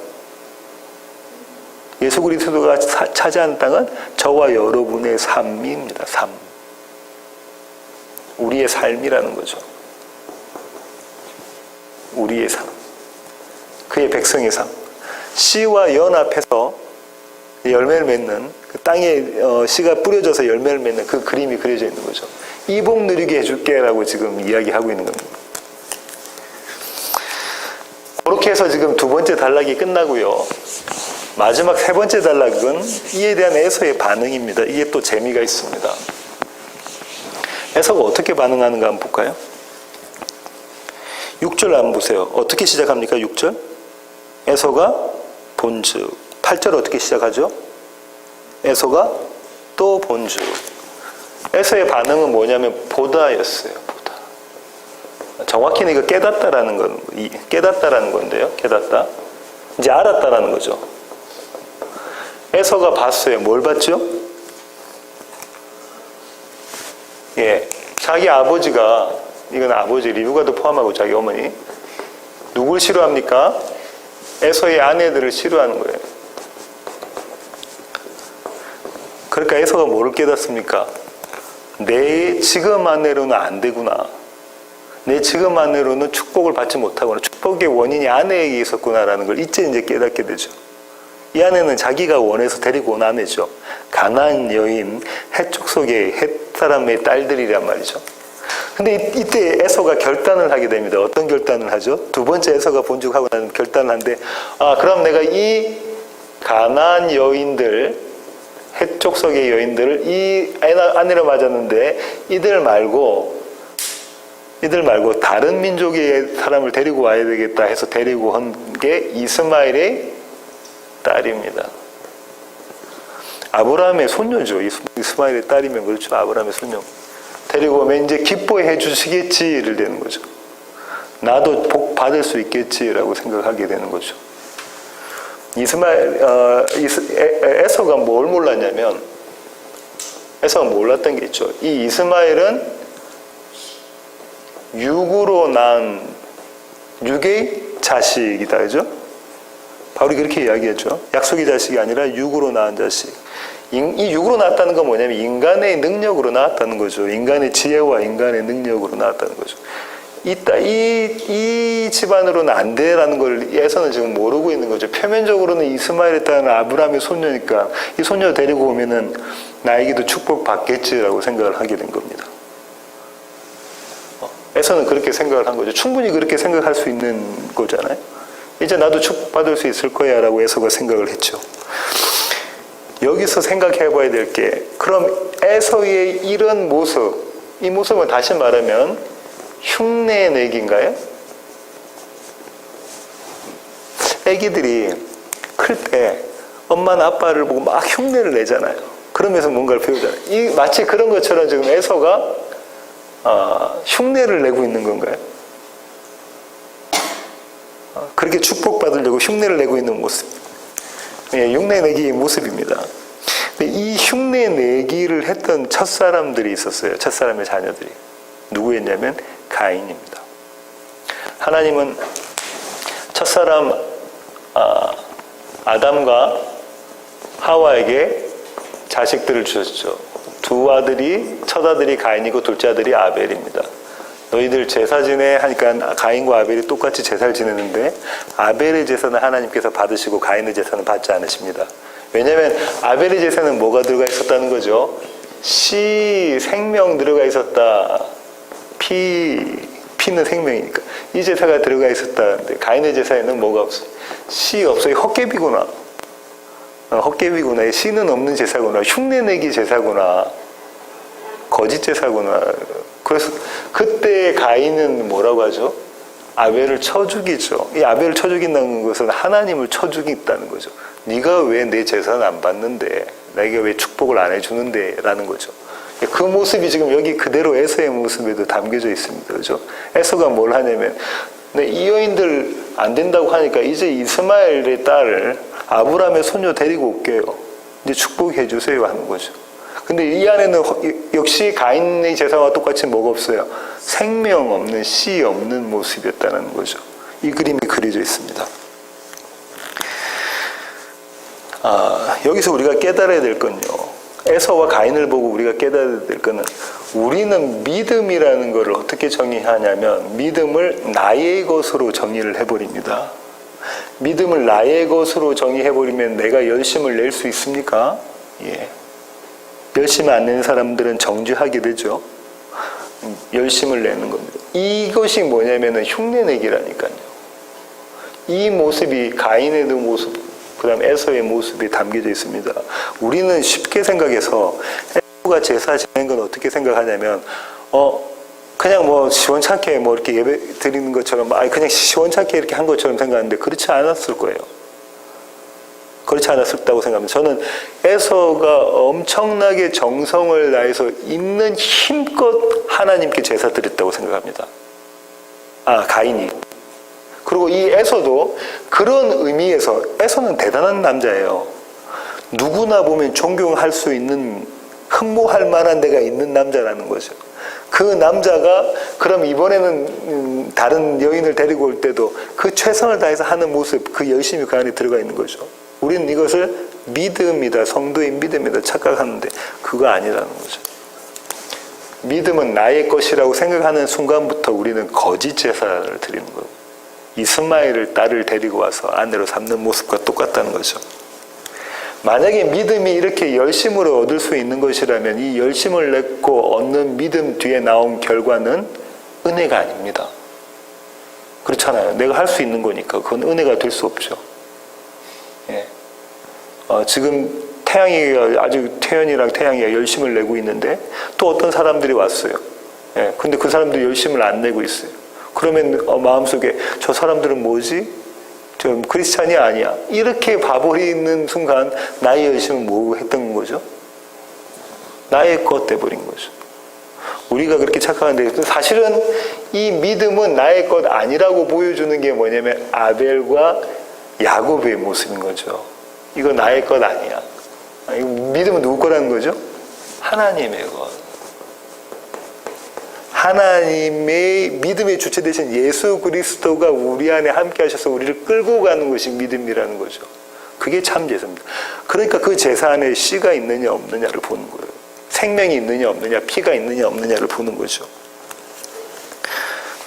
B: 예수 그리스도가 차지하는 땅은 저와 여러분의 삶입니다. 삶. 우리의 삶이라는 거죠. 우리의 삶. 그의 백성의 삶. 씨와 연합해서 열매를 맺는, 그 땅에 씨가 뿌려져서 열매를 맺는 그 그림이 그려져 있는 거죠. 이 복 누리게 해줄게라고 지금 이야기하고 있는 겁니다. 그렇게 해서 지금 두 번째 단락이 끝나고요. 마지막 세 번째 단락은 이에 대한 에서의 반응입니다. 이게 또 재미가 있습니다. 에서가 어떻게 반응하는가 한번 볼까요? 6절 한번 보세요. 어떻게 시작합니까? 6절. 에서가 본즉. 8절 어떻게 시작하죠? 에서가 또 본즉. 에서의 반응은 뭐냐면 보다였어요. 보다. 정확히는 이거 깨닫다라는 건데요. 깨닫다. 이제 알았다라는 거죠. 에서가 봤어요. 뭘 봤죠? 예, 자기 아버지가, 이건 아버지 리브가도 포함하고 자기 어머니, 누굴 싫어합니까? 에서의 아내들을 싫어하는 거예요. 그러니까 에서가 뭐를 깨닫습니까? 내 지금 아내로는 안 되구나. 내 지금 아내로는 축복을 받지 못하구나. 축복의 원인이 아내에게 있었구나라는 걸 이제 깨닫게 되죠. 이 아내는 자기가 원해서 데리고 온 아내죠. 가나안 여인, 헷 족속의 헷 사람의 딸들이란 말이죠. 근데 이때 에서가 결단을 하게 됩니다. 어떤 결단을 하죠? 두 번째 에서가 본죽하고 나면 결단을 하는데, 그럼 내가 이 가나안 여인들, 헷 족속의 여인들을 이 아내로 맞았는데 이들 말고 다른 민족의 사람을 데리고 와야 되겠다 해서 데리고 온 게 이스마엘의 딸입니다. 아브라함의 손녀죠. 이스마엘의 딸이면 그렇죠. 아브라함의 손녀. 데리고 오면 이제 기뻐해 주시겠지를 되는 거죠. 나도 복 받을 수 있겠지라고 생각하게 되는 거죠. 에서가 뭘 몰랐냐면, 에서가 몰랐던 게 있죠. 이 이스마엘은 육으로 난 육의 자식이다, 그죠? 바울이 그렇게 이야기했죠. 약속의 자식이 아니라 육으로 낳은 자식. 이 육으로 낳았다는 건 뭐냐면 인간의 능력으로 낳았다는 거죠. 인간의 지혜와 인간의 능력으로 낳았다는 거죠. 이 집안으로는 안 돼라는 걸 에서는 지금 모르고 있는 거죠. 표면적으로는 이스마엘의 딸은 아브라함의 손녀니까 이 손녀 데리고 오면은 나에게도 축복 받겠지라고 생각을 하게 된 겁니다. 에서는 그렇게 생각을 한 거죠. 충분히 그렇게 생각할 수 있는 거잖아요. 이제 나도 축복받을 수 있을 거야 라고 에서가 생각을 했죠. 여기서 생각해 봐야 될 게, 그럼 에서의 이런 모습, 이 모습은 다시 말하면 흉내내기인가요? 애기들이 클 때 엄마나 아빠를 보고 막 흉내를 내잖아요. 그러면서 뭔가를 배우잖아요. 이 마치 그런 것처럼 지금 에서가 흉내를 내고 있는 건가요? 그렇게 축복받으려고 흉내를 내고 있는 모습. 예, 흉내 내기의 모습입니다. 근데 이 흉내 내기를 했던 첫사람들이 있었어요. 첫사람의 자녀들이. 누구였냐면 가인입니다. 하나님은 첫사람 아담과 하와에게 자식들을 주셨죠. 첫 아들이 가인이고 둘째 아들이 아벨입니다. 너희들 제사 지내 하니까 가인과 아벨이 똑같이 제사를 지내는데 아벨의 제사는 하나님께서 받으시고 가인의 제사는 받지 않으십니다. 왜냐하면 아벨의 제사는 뭐가 들어가 있었다는 거죠? 씨, 생명 들어가 있었다. 피는 생명이니까. 이 제사가 들어가 있었다는데 가인의 제사에는 뭐가 없어요? 씨 없어요. 헛개비구나. 헛개비구나. 씨는 없는 제사구나. 흉내내기 제사구나. 거짓 제사구나. 그래서 그때 가인은 뭐라고 하죠? 아벨을 쳐 죽이죠. 이 아벨을 쳐 죽인다는 것은 하나님을 쳐 죽인다는 거죠. 네가 왜 내 제사는 안 받는데, 내가 왜 축복을 안 해주는데 라는 거죠. 그 모습이 지금 여기 그대로 에서의 모습에도 담겨져 있습니다. 그죠? 에서가 뭘 하냐면, 이 여인들 안 된다고 하니까 이제 이스마엘의 딸을 아브라함의 손녀 데리고 올게요. 이제 축복해 주세요 하는 거죠. 근데 이 안에는 역시 가인의 제사와 똑같이 뭐가 없어요? 생명 없는, 씨 없는 모습이었다는 거죠. 이 그림이 그려져 있습니다. 여기서 우리가 깨달아야 될 건요. 에서와 가인을 보고 우리가 깨달아야 될 거는 우리는 믿음이라는 것을 어떻게 정의하냐면 믿음을 나의 것으로 정의를 해버립니다. 믿음을 나의 것으로 정의해버리면 내가 열심을 낼 수 있습니까? 예. 열심을 안 내는 사람들은 정죄하게 되죠. 열심을 내는 겁니다. 이것이 뭐냐면은 흉내내기라니까요. 이 모습이 가인의 모습, 그 다음 에서의 모습이 담겨져 있습니다. 우리는 쉽게 생각해서 에서가 제사 지낸 건 어떻게 생각하냐면, 그냥 뭐 시원찮게 뭐 이렇게 예배 드리는 것처럼, 그냥 시원찮게 이렇게 한 것처럼 생각하는데 그렇지 않았을 거예요. 그렇지 않았다고 생각합니다. 저는 에서가 엄청나게 정성을 다해서 있는 힘껏 하나님께 제사 드렸다고 생각합니다. 가인이. 그리고 이 에서도 그런 의미에서 에서는 대단한 남자예요. 누구나 보면 존경할 수 있는, 흠모할 만한 데가 있는 남자라는 거죠. 그 남자가 그럼 이번에는 다른 여인을 데리고 올 때도 그 최선을 다해서 하는 모습, 그 열심이 그 안에 들어가 있는 거죠. 우리는 이것을 믿음이다, 성도의 믿음이다 착각하는데 그거 아니라는 거죠. 믿음은 나의 것이라고 생각하는 순간부터 우리는 거짓 제사를 드리는 거고, 이스마엘을 딸을 데리고 와서 아내로 삼는 모습과 똑같다는 거죠. 만약에 믿음이 이렇게 열심으로 얻을 수 있는 것이라면 이 열심을 냈고 얻는 믿음 뒤에 나온 결과는 은혜가 아닙니다. 그렇잖아요. 내가 할 수 있는 거니까 그건 은혜가 될 수 없죠. 예. 지금 태연이랑 태양이가 열심을 내고 있는데 또 어떤 사람들이 왔어요. 예. 근데 그 사람들이 열심을 안 내고 있어요. 그러면 마음속에 저 사람들은 뭐지? 좀 크리스찬이 아니야. 이렇게 봐버리는 순간 나의 열심은 뭐 했던 거죠? 나의 것 돼버린 거죠. 우리가 그렇게 착각하는데 사실은 이 믿음은 나의 것 아니라고 보여주는 게 뭐냐면 아벨과 야곱의 모습인 거죠. 이거 나의 것 아니야. 이거 믿음은 누구 거라는 거죠? 하나님의 것. 하나님의 믿음의 주체 되신 예수 그리스도가 우리 안에 함께 하셔서 우리를 끌고 가는 것이 믿음이라는 거죠. 그게 참 제사입니다. 그러니까 그 제사 안에 씨가 있느냐 없느냐를 보는 거예요. 생명이 있느냐 없느냐, 피가 있느냐 없느냐를 보는 거죠.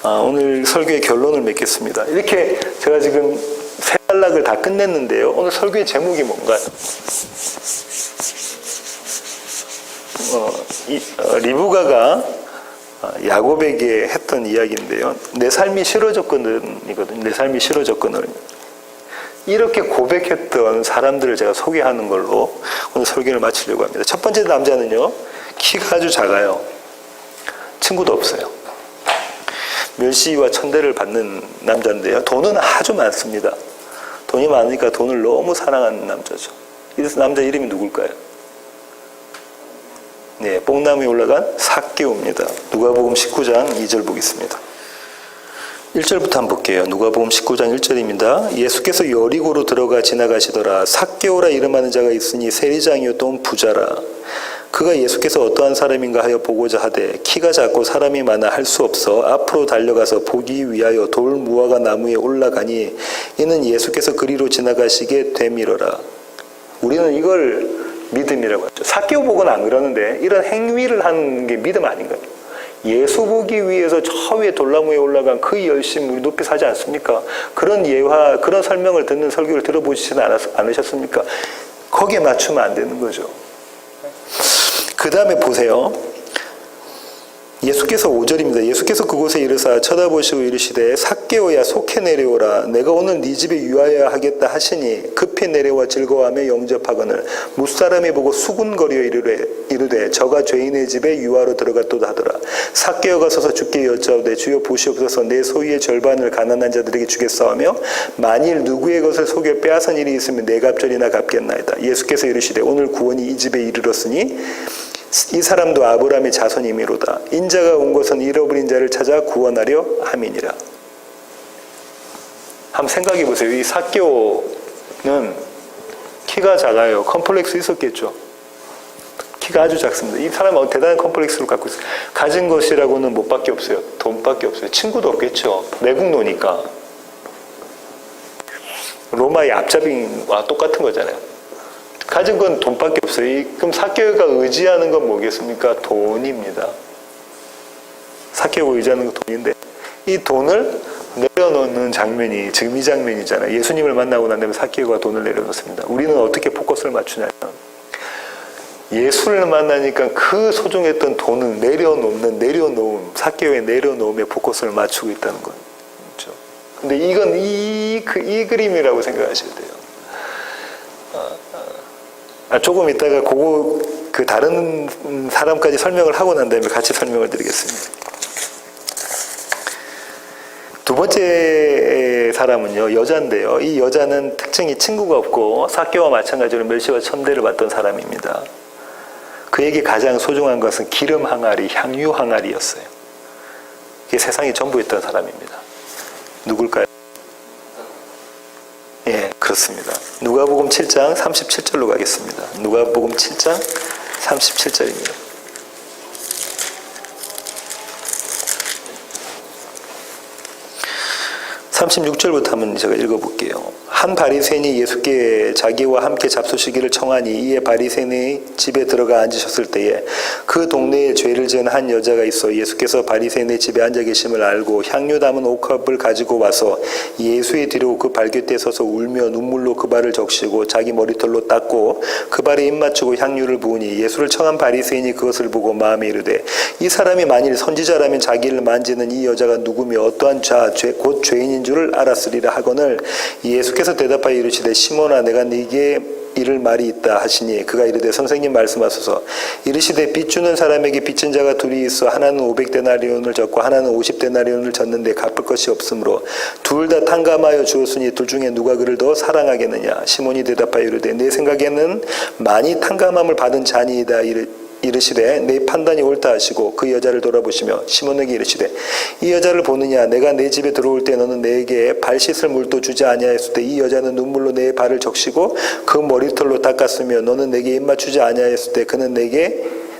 B: 오늘 설교의 결론을 맺겠습니다. 이렇게 제가 지금 세 단락을 다 끝냈는데요. 오늘 설교의 제목이 뭔가요? 리브가가 야곱에게 했던 이야기인데요. 내 삶이 싫어졌거든요. 내 삶이 싫어졌거든요. 이렇게 고백했던 사람들을 제가 소개하는 걸로 오늘 설교를 마치려고 합니다. 첫 번째 남자는요, 키가 아주 작아요. 친구도 없어요. 멸시와 천대를 받는 남자인데요. 돈은 아주 많습니다. 돈이 많으니까 돈을 너무 사랑하는 남자죠. 이 남자 이름이 누굴까요? 네, 뽕나무에 올라간 삭개오입니다. 누가복음 19장 2절 보겠습니다. 1절부터 한번 볼게요. 누가복음 19장 1절입니다. 예수께서 여리고로 들어가 지나가시더라. 삭개오라 이름하는 자가 있으니 세리장이요 또 부자라. 그가 예수께서 어떠한 사람인가 하여 보고자 하되 키가 작고 사람이 많아 할 수 없어 앞으로 달려가서 보기 위하여 돌 무화과 나무에 올라가니 이는 예수께서 그리로 지나가시게 되밀어라. 우리는 이걸 믿음이라고 하죠. 삭개오 보고는 안 그러는데 이런 행위를 하는 게 믿음 아닌가요? 예수 보기 위해서 저 위에 돌나무에 올라간 그 열심 우리 높이 사지 않습니까? 그런 예화, 그런 설명을 듣는 설교를 들어보시지는 않으셨습니까? 거기에 맞추면 안 되는 거죠. 그 다음에 보세요. 예수께서 5절입니다. 예수께서 그곳에 이르사 쳐다보시고 이르시되 삭개오야 속해 내려오라. 내가 오늘 네 집에 유하여야 하겠다 하시니 급히 내려와 즐거워하며 영접하거늘 무사람이 보고 수군거리어 이르되 저가 죄인의 집에 유하로 들어갔도다 하더라. 삭개오가 서서 주께 여짜오되 주여 보시옵소서 내 소유의 절반을 가난한 자들에게 주겠사오며 만일 누구의 것을 속여 빼앗은 일이 있으면 네 갑절이나 갚겠나이다. 예수께서 이르시되 오늘 구원이 이 집에 이르렀으니 이 사람도 아브라함의 자손이미로다. 인자가 온 것은 잃어버린 자를 찾아 구원하려 함이니라. 한번 생각해 보세요. 이 삭개오는 키가 작아요. 컴플렉스 있었겠죠. 키가 아주 작습니다. 이 사람은 대단한 컴플렉스를 갖고 있어요. 가진 것이라고는 뭐밖에 없어요. 돈밖에 없어요. 친구도 없겠죠. 내국노니까. 로마의 앞잡이와 똑같은 거잖아요. 가진 건 돈밖에 없어요. 그럼 삭개오가 의지하는 건 뭐겠습니까? 돈입니다. 삭개오가 의지하는 건 돈인데 이 돈을 내려놓는 장면이 지금 이 장면이잖아요. 예수님을 만나고 난 다음에 삭개오가 돈을 내려놓습니다. 우리는 어떻게 포커스를 맞추냐면 예수를 만나니까 그 소중했던 돈을 내려놓음, 삭개오의 내려놓음에 포커스를 맞추고 있다는 거죠. 근데 이건 이 그림이라고 생각하셔야 돼요. 조금 이따가 그 다른 사람까지 설명을 하고 난 다음에 같이 설명을 드리겠습니다. 두 번째 사람은요, 여자인데요. 이 여자는 특징이 친구가 없고 삭개오와 마찬가지로 멸시와 천대를 받던 사람입니다. 그에게 가장 소중한 것은 기름 항아리, 향유 항아리였어요. 이게 세상이 전부였던 사람입니다. 누굴까요? 예, 그렇습니다. 누가복음 7장 37절로 가겠습니다. 누가복음 7장 37절입니다. 36절부터 한번 제가 읽어볼게요. 한 바리새인이 예수께 자기와 함께 잡수시기를 청하니 이에 바리새인의 집에 들어가 앉으셨을 때에 그 동네에 죄를 지은 한 여자가 있어 예수께서 바리새인의 집에 앉아 계심을 알고 향유 담은 옥합을 가지고 와서 예수의 뒤로 그 발곁에 서서 울며 눈물로 그 발을 적시고 자기 머리털로 닦고 그 발에 입 맞추고 향유를 부으니 예수를 청한 바리새인이 그것을 보고 마음에 이르되 이 사람이 만일 선지자라면 자기를 만지는 이 여자가 누구며 어떠한 곧 죄인인 줄을 알았으리라 하거늘 예수께서 대답하여 이르시되 시몬아 내가 네게 이를 말이 있다 하시니 그가 이르되 선생님 말씀하소서. 이르시되 빚 주는 사람에게 빚진 자가 둘이 있어 하나는 500데나리온을 졌고 하나는 50데나리온을 졌는데 갚을 것이 없으므로 둘 다 탕감하여 주었으니 둘 중에 누가 그를 더 사랑하겠느냐. 시몬이 대답하여 이르되 내 생각에는 많이 탕감함을 받은 자니이다. 이르시되 내 판단이 옳다 하시고 그 여자를 돌아보시며 시몬에게 이르시되 이 여자를 보느냐. 내가 내 집에 들어올 때 너는 내게 발 씻을 물도 주지 아니하였을 때 이 여자는 눈물로 내 발을 적시고 그 머리털로 닦았으며 너는 내게 입 맞추지 아니하였을 때 그는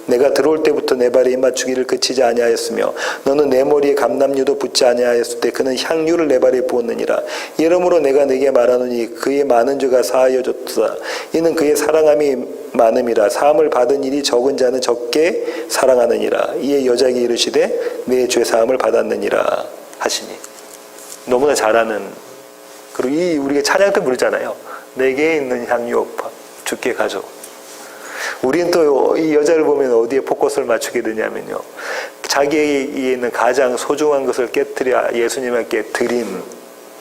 B: 내가 들어올 때부터 내 발에 입 맞추기를 그치지 아니하였으며 너는 내 머리에 감람류도 붓지 아니하였을 때 그는 향유를 내 발에 부었느니라. 이러므로 내가 내게 말하노니 그의 많은 죄가 사하여졌다. 이는 그의 사랑함이 많음이라. 사함을 받은 일이 적은 자는 적게 사랑하느니라. 이에 여자에게 이르시되 내 죄 사함을 받았느니라 하시니. 너무나 잘 아는, 그리고 우리가 찬양 때 부르잖아요. 내게 있는 향유 주께 가져. 우리는 또 이 여자를 보면 어디에 포커스를 맞추게 되냐면요. 자기에게 있는 가장 소중한 것을 깨뜨려 예수님께 드린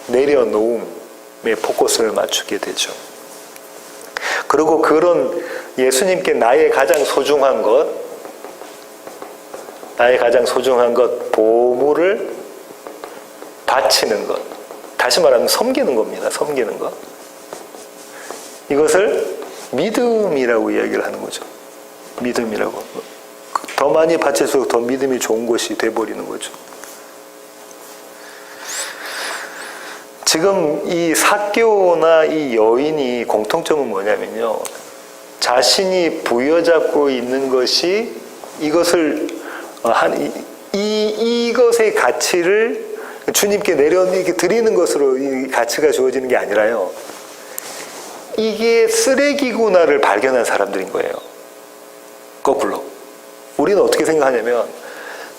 B: 내려놓음에 포커스를 맞추게 되죠. 그리고 그런 예수님께 나의 가장 소중한 것, 보물을 바치는 것. 다시 말하면 섬기는 겁니다. 섬기는 것. 이것을 믿음이라고 이야기를 하는 거죠. 믿음이라고. 더 많이 바칠수록 더 믿음이 좋은 것이 돼버리는 거죠. 지금 이 삭개오나 이 여인이 공통점은 뭐냐면요. 자신이 부여잡고 있는 것이 이것을 이것의 가치를 주님께 이렇게 드리는 것으로 이 가치가 주어지는 게 아니라요. 이게 쓰레기구나를 발견한 사람들인 거예요. 거꾸로. 우리는 어떻게 생각하냐면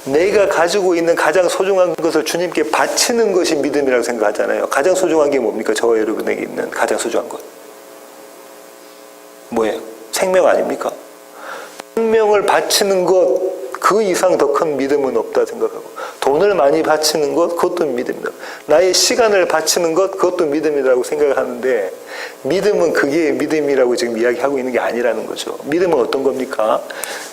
B: 내가 가지고 있는 가장 소중한 것을 주님께 바치는 것이 믿음이라고 생각하잖아요. 가장 소중한 게 뭡니까? 저와 여러분에게 있는 가장 소중한 것. 뭐예요? 생명 아닙니까? 생명을 바치는 것, 그 이상 더 큰 믿음은 없다 생각하고, 돈을 많이 바치는 것, 그것도 믿음이다. 나의 시간을 바치는 것, 그것도 믿음이라고 생각하는데, 믿음은 그게 믿음이라고 지금 이야기하고 있는 게 아니라는 거죠. 믿음은 어떤 겁니까?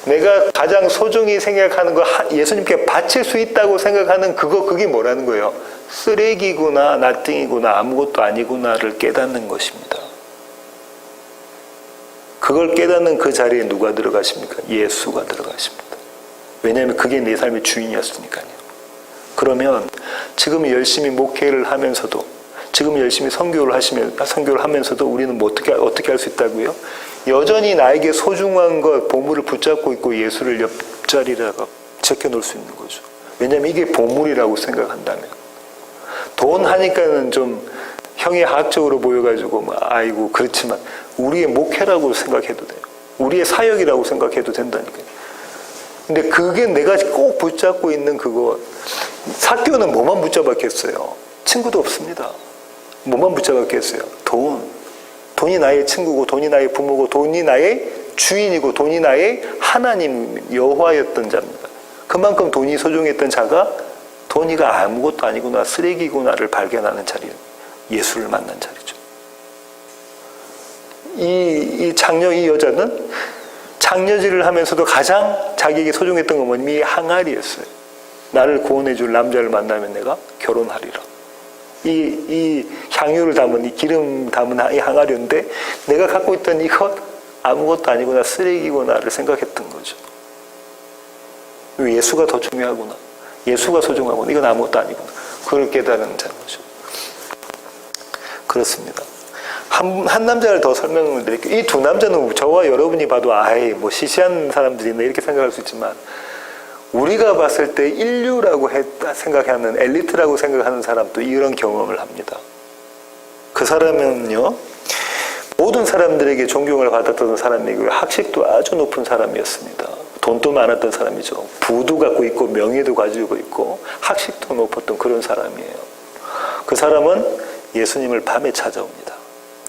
B: 내가 가장 소중히 생각하는 거, 예수님께 바칠 수 있다고 생각하는 그게 뭐라는 거예요? 쓰레기구나, 나띵이구나, 아무것도 아니구나를 깨닫는 것입니다. 그걸 깨닫는 그 자리에 누가 들어가십니까? 예수가 들어가십니다. 왜냐하면 그게 내 삶의 주인이었으니까요. 그러면 지금 열심히 목회를 하면서도, 지금 열심히 선교를 하면서도 우리는 뭐 어떻게 할 수 있다고요? 여전히 나에게 소중한 것, 보물을 붙잡고 있고 예수를 옆자리라고 제껴놓을 수 있는 거죠. 왜냐하면 이게 보물이라고 생각한다면. 돈 하니까는 좀 형이 학적으로 보여가지고 아이고 그렇지만 우리의 목회라고 생각해도 돼요. 우리의 사역이라고 생각해도 된다니까요. 근데 그게 내가 꼭 붙잡고 있는 그거, 삭개오는 뭐만 붙잡았겠어요? 친구도 없습니다. 뭐만 붙잡았겠어요? 돈이 나의 친구고, 돈이 나의 부모고, 돈이 나의 주인이고, 돈이 나의 하나님 여호와였던 자입니다. 그만큼 돈이 소중했던 자가 돈이가 아무것도 아니구나, 쓰레기구나를 발견하는 자리예요. 예수를 만난 자리죠. 이 여자는 장녀질을 하면서도 가장 자기에게 소중했던 건 뭐냐면 이 항아리였어요. 나를 구원해줄 남자를 만나면 내가 결혼하리라. 이 향유를 담은, 이 기름 담은 이 항아리인데 내가 갖고 있던 이것 아무것도 아니구나, 쓰레기구나를 생각했던 거죠. 예수가 더 중요하구나, 예수가 소중하구나, 이건 아무것도 아니구나, 그걸 깨달은 자인 거죠. 그렇습니다. 한 남자를 더 설명을 드릴게요. 이 두 남자는 저와 여러분이 봐도 뭐 시시한 사람들이네 이렇게 생각할 수 있지만, 우리가 봤을 때 인류라고 생각하는, 엘리트라고 생각하는 사람도 이런 경험을 합니다. 그 사람은요, 모든 사람들에게 존경을 받았던 사람이고요, 학식도 아주 높은 사람이었습니다. 돈도 많았던 사람이죠. 부도 갖고 있고 명예도 가지고 있고 학식도 높았던 그런 사람이에요. 그 사람은 예수님을 밤에 찾아옵니다.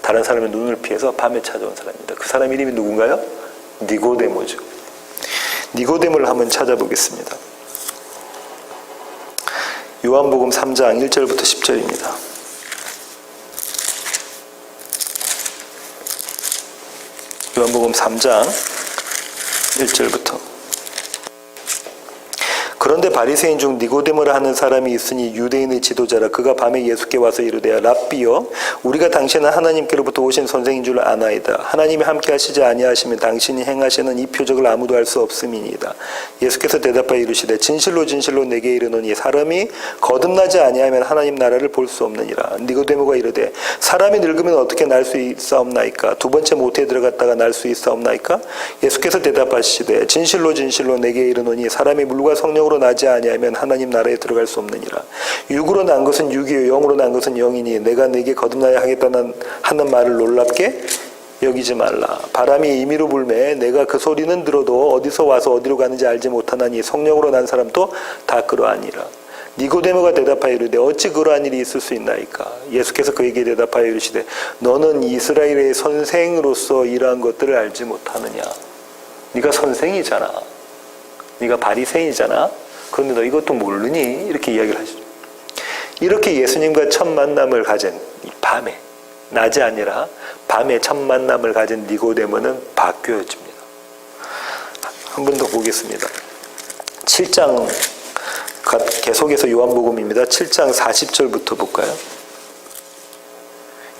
B: 다른 사람의 눈을 피해서 밤에 찾아온 사람입니다. 그 사람 이름이 누군가요? 니고데모죠. 니고데모를 한번 찾아보겠습니다. 요한복음 3장 1절부터 10절입니다. 요한복음 3장 1절부터. 그런데 바리새인 중 니고데모라 하는 사람이 있으니 유대인의 지도자라. 그가 밤에 예수께 와서 이르되 랍비여, 우리가 당신은 하나님께로부터 오신 선생인 줄 아나이다. 하나님이 함께 하시지 아니하시면 당신이 행하시는 이 표적을 아무도 알 수 없음이니이다. 예수께서 대답하여 이르시되 진실로 진실로 내게 이르노니 사람이 거듭나지 아니하면 하나님 나라를 볼 수 없느니라. 니고데모가 이르되 사람이 늙으면 어떻게 날 수 있사옵나이까? 두 번째 모태에 들어갔다가 날 수 있사옵나이까? 예수께서 대답하시되 진실로 진실로 내게 이르노니 사람이 물과 성령으로 나지 아니하면 하나님 나라에 들어갈 수 없느니라. 육으로 난 것은 육이요 영으로 난 것은 영이니 내가 네게 거듭나야 하겠다는 하는 말을 놀랍게 여기지 말라. 바람이 임의로 불매 내가 그 소리는 들어도 어디서 와서 어디로 가는지 알지 못하나니 성령으로 난 사람도 다 그러하니라. 니고데모가 대답하여 이르되 어찌 그러한 일이 있을 수 있나이까? 예수께서 그에게 대답하여 이르시되 너는 이스라엘의 선생으로서 이러한 것들을 알지 못하느냐? 네가 선생이잖아. 네가 바리새인이잖아. 그런데 너 이것도 모르니? 이렇게 이야기를 하시죠. 이렇게 예수님과 첫 만남을 가진 밤에, 낮이 아니라 밤에 첫 만남을 가진 니고데모는 바뀌어집니다. 한 번 더 보겠습니다. 7장 계속해서 요한복음입니다. 7장 40절부터 볼까요?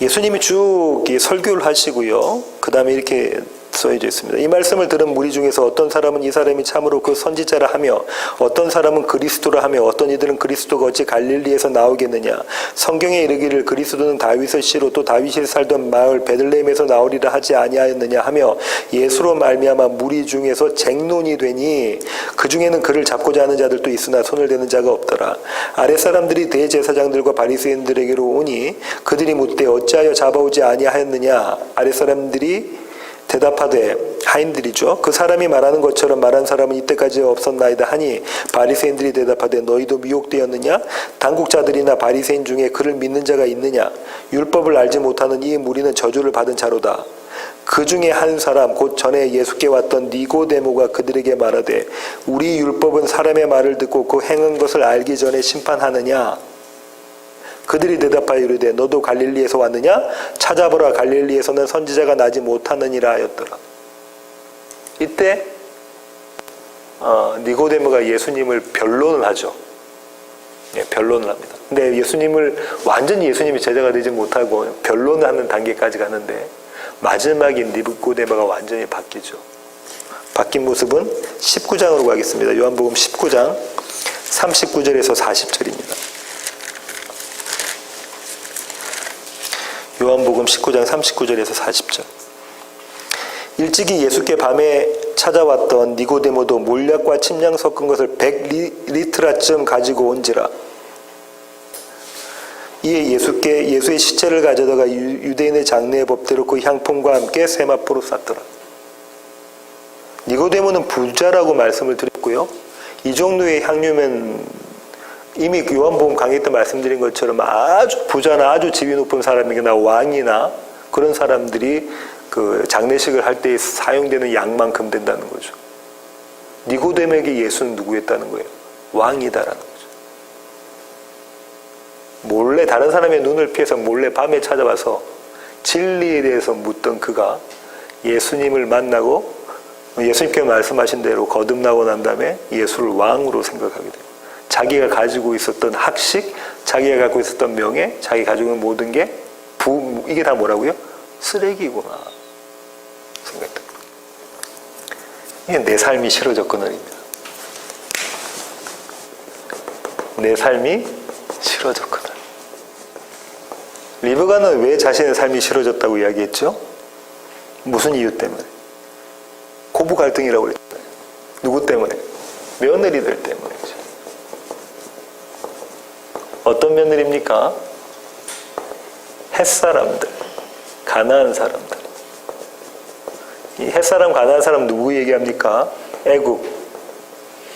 B: 예수님이 쭉 설교를 하시고요. 그 다음에 이렇게 써져 있습니다. 이 말씀을 들은 무리 중에서 어떤 사람은 이 사람이 참으로 그 선지자라 하며 어떤 사람은 그리스도라 하며 어떤 이들은 그리스도가 어찌 갈릴리에서 나오겠느냐. 성경에 이르기를 그리스도는 다윗의 씨로 또 다윗이 살던 마을 베들레헴에서 나오리라 하지 아니하였느냐 하며 예수로 말미암아 무리 중에서 쟁론이 되니 그 중에는 그를 잡고자 하는 자들도 있으나 손을 대는 자가 없더라. 아랫사람들이 대제사장들과 바리새인들에게로 오니 그들이 묻되 어찌하여 잡아오지 아니하였느냐. 아랫사람들이 대답하되 하인들이죠. 그 사람이 말하는 것처럼 말한 사람은 이때까지 없었나이다 하니 바리새인들이 대답하되 너희도 미혹되었느냐? 당국자들이나 바리새인 중에 그를 믿는 자가 있느냐? 율법을 알지 못하는 이 무리는 저주를 받은 자로다. 그 중에 한 사람 곧 전에 예수께 왔던 니고데모가 그들에게 말하되 우리 율법은 사람의 말을 듣고 그 행한 것을 알기 전에 심판하느냐? 그들이 대답하여 이르되 너도 갈릴리에서 왔느냐? 찾아보라 갈릴리에서는 선지자가 나지 못하느니라 하였더라. 이때 니고데모가 예수님을 변론을 하죠. 예, 변론을 합니다. 근데 완전히 예수님이 제자가 되지 못하고 변론을 하는 단계까지 가는데 마지막인 니고데모가 완전히 바뀌죠. 바뀐 모습은 19장으로 가겠습니다. 요한복음 19장 39절에서 40절입니다. 요한복음 19장 39절에서 40절. 일찍이 예수께 밤에 찾아왔던 니고데모도 몰약과 침량 섞은 것을 100리트라쯤 가지고 온지라. 이에 예수의 시체를 가져다가 유대인의 장례의 법대로 그 향품과 함께 세마포로 쌌더라. 니고데모는 부자라고 말씀을 드렸고요. 이 종류의 향유면 이미 요한복음 강의 때 말씀드린 것처럼 아주 부자나 아주 지위 높은 사람이나 왕이나 그런 사람들이 그 장례식을 할 때 사용되는 양만큼 된다는 거죠. 니고데모에게 예수는 누구였다는 거예요? 왕이다라는 거죠. 몰래 다른 사람의 눈을 피해서 몰래 밤에 찾아와서 진리에 대해서 묻던 그가 예수님을 만나고 예수님께 말씀하신 대로 거듭나고 난 다음에 예수를 왕으로 생각하게 돼요. 자기가 가지고 있었던 학식, 자기가 갖고 있었던 명예, 자기가 가지고 있는 모든 게 이게 다 뭐라고요? 쓰레기구나 생각했다. 이게 내 삶이 싫어졌구나입니다. 내 삶이 싫어졌구나. 리브가는 왜 자신의 삶이 싫어졌다고 이야기했죠? 무슨 이유 때문에? 고부 갈등이라고 그랬잖아요. 누구 때문에? 며느리들 때문이죠. 어떤 며느리입니까? 햇사람들, 가나안 사람들. 이 햇사람, 가나안 사람 누구 얘기합니까? 애굽,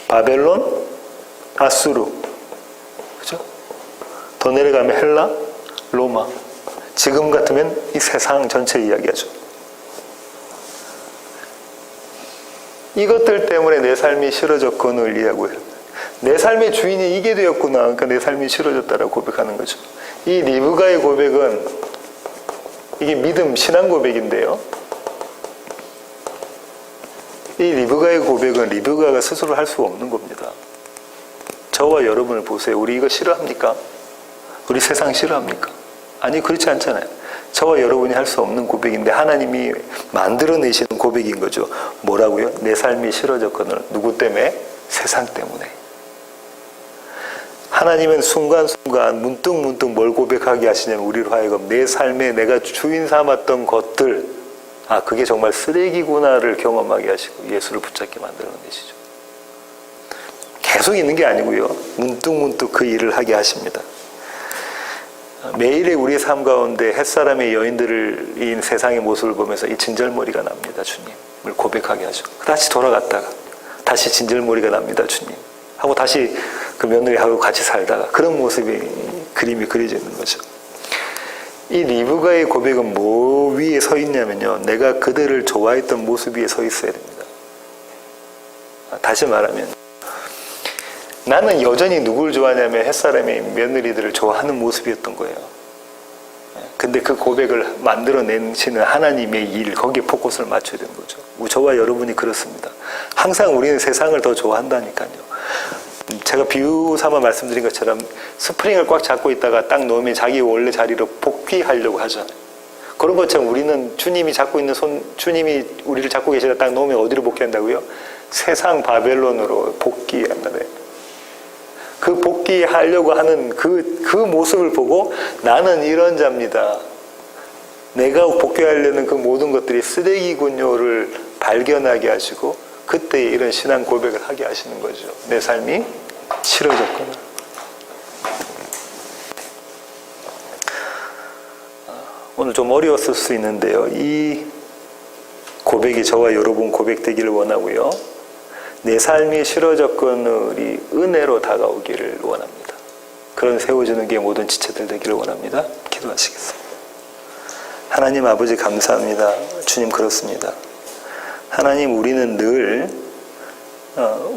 B: 바벨론, 아수르. 그죠? 더 내려가면 헬라, 로마. 지금 같으면 이 세상 전체 이야기하죠. 이것들 때문에 내 삶이 싫어졌건을 이야기해요. 내 삶의 주인이 이게 되었구나. 그러니까 내 삶이 싫어졌다라고 고백하는 거죠. 이 리브가의 고백은 이게 믿음, 신앙 고백인데요. 이 리브가의 고백은 리브가가 스스로 할 수 없는 겁니다. 저와 여러분을 보세요. 우리 이거 싫어합니까? 우리 세상 싫어합니까? 아니, 그렇지 않잖아요. 저와 여러분이 할 수 없는 고백인데 하나님이 만들어내시는 고백인 거죠. 뭐라고요? 내 삶이 싫어졌거늘. 누구 때문에? 세상 때문에. 하나님은 순간순간 문득문득 뭘 고백하게 하시냐면 우리로 하여금 내 삶에 내가 주인 삼았던 것들, 그게 정말 쓰레기구나를 경험하게 하시고 예수를 붙잡게 만들어내시죠. 계속 있는 게 아니고요. 문득문득 그 일을 하게 하십니다. 매일의 우리의 삶 가운데 햇사람의 여인들인 세상의 모습을 보면서 이 진절머리가 납니다. 주님을 고백하게 하죠. 다시 돌아갔다가 다시 진절머리가 납니다. 주님 하고 다시 그 며느리하고 같이 살다가 그런 모습이 그림이 그려져 있는 거죠. 이 리브가의 고백은 뭐 위에 서 있냐면요. 내가 그들을 좋아했던 모습 위에 서 있어야 됩니다. 다시 말하면 나는 여전히 누굴 좋아하냐면 햇사람의 며느리들을 좋아하는 모습이었던 거예요. 근데 그 고백을 만들어내시는 하나님의 일, 거기에 포커스를 맞춰야 되는 거죠. 저와 여러분이 그렇습니다. 항상 우리는 세상을 더 좋아한다니까요. 제가 비유 삼아 말씀드린 것처럼 스프링을 꽉 잡고 있다가 딱 놓으면 자기 원래 자리로 복귀하려고 하잖아요. 그런 것처럼 우리는 주님이 잡고 있는 주님이 우리를 잡고 계시다 딱 놓으면 어디로 복귀한다고요? 세상 바벨론으로 복귀한다네. 그 복귀하려고 하는 그 모습을 보고 나는 이런 자입니다. 내가 복귀하려는 그 모든 것들이 쓰레기군요를 발견하게 하시고 그때 이런 신앙 고백을 하게 하시는 거죠. 내 삶이 싫어졌구나. 오늘 좀 어려웠을 수 있는데요. 이 고백이 저와 여러분 고백되기를 원하고요. 내 삶이 싫어졌거늘이 은혜로 다가오기를 원합니다. 그런 세워지는 게 모든 지체들 되기를 원합니다. 기도하시겠습니다. 하나님 아버지 감사합니다. 주님 그렇습니다. 하나님 우리는 늘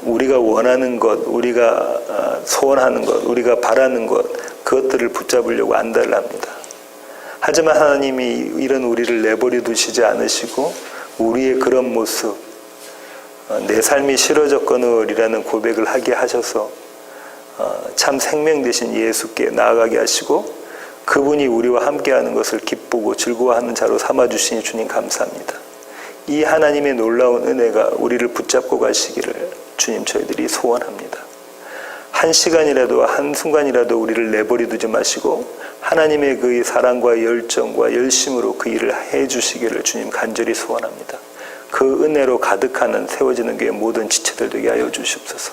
B: 우리가 원하는 것, 우리가 소원하는 것, 우리가 바라는 것 그것들을 붙잡으려고 안달을 합니다. 하지만 하나님이 이런 우리를 내버려 두시지 않으시고 우리의 그런 모습 내 삶이 싫어졌거늘이라는 고백을 하게 하셔서 참 생명 되신 예수께 나아가게 하시고 그분이 우리와 함께하는 것을 기쁘고 즐거워하는 자로 삼아주시니 주님 감사합니다. 이 하나님의 놀라운 은혜가 우리를 붙잡고 가시기를 주님 저희들이 소원합니다. 한 시간이라도 한순간이라도 우리를 내버려 두지 마시고 하나님의 그 사랑과 열정과 열심으로 그 일을 해주시기를 주님 간절히 소원합니다. 그 은혜로 가득하는 세워지는 교회 모든 지체들 되게 하여 주시옵소서.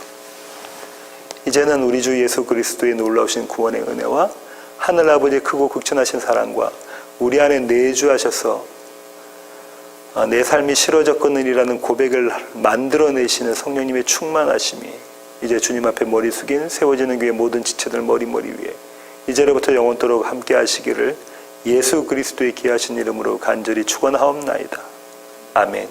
B: 이제는 우리 주 예수 그리스도의 놀라우신 구원의 은혜와 하늘아버지의 크고 극진하신 사랑과 우리 안에 내주하셔서 내 삶이 싫어졌거늘이라는 고백을 만들어내시는 성령님의 충만하심이 이제 주님 앞에 머리 숙인 세워지는 교회 모든 지체들 머리 위에 이제로부터 영원토록 함께 하시기를 예수 그리스도의 귀하신 이름으로 간절히 축원하옵나이다. 아멘.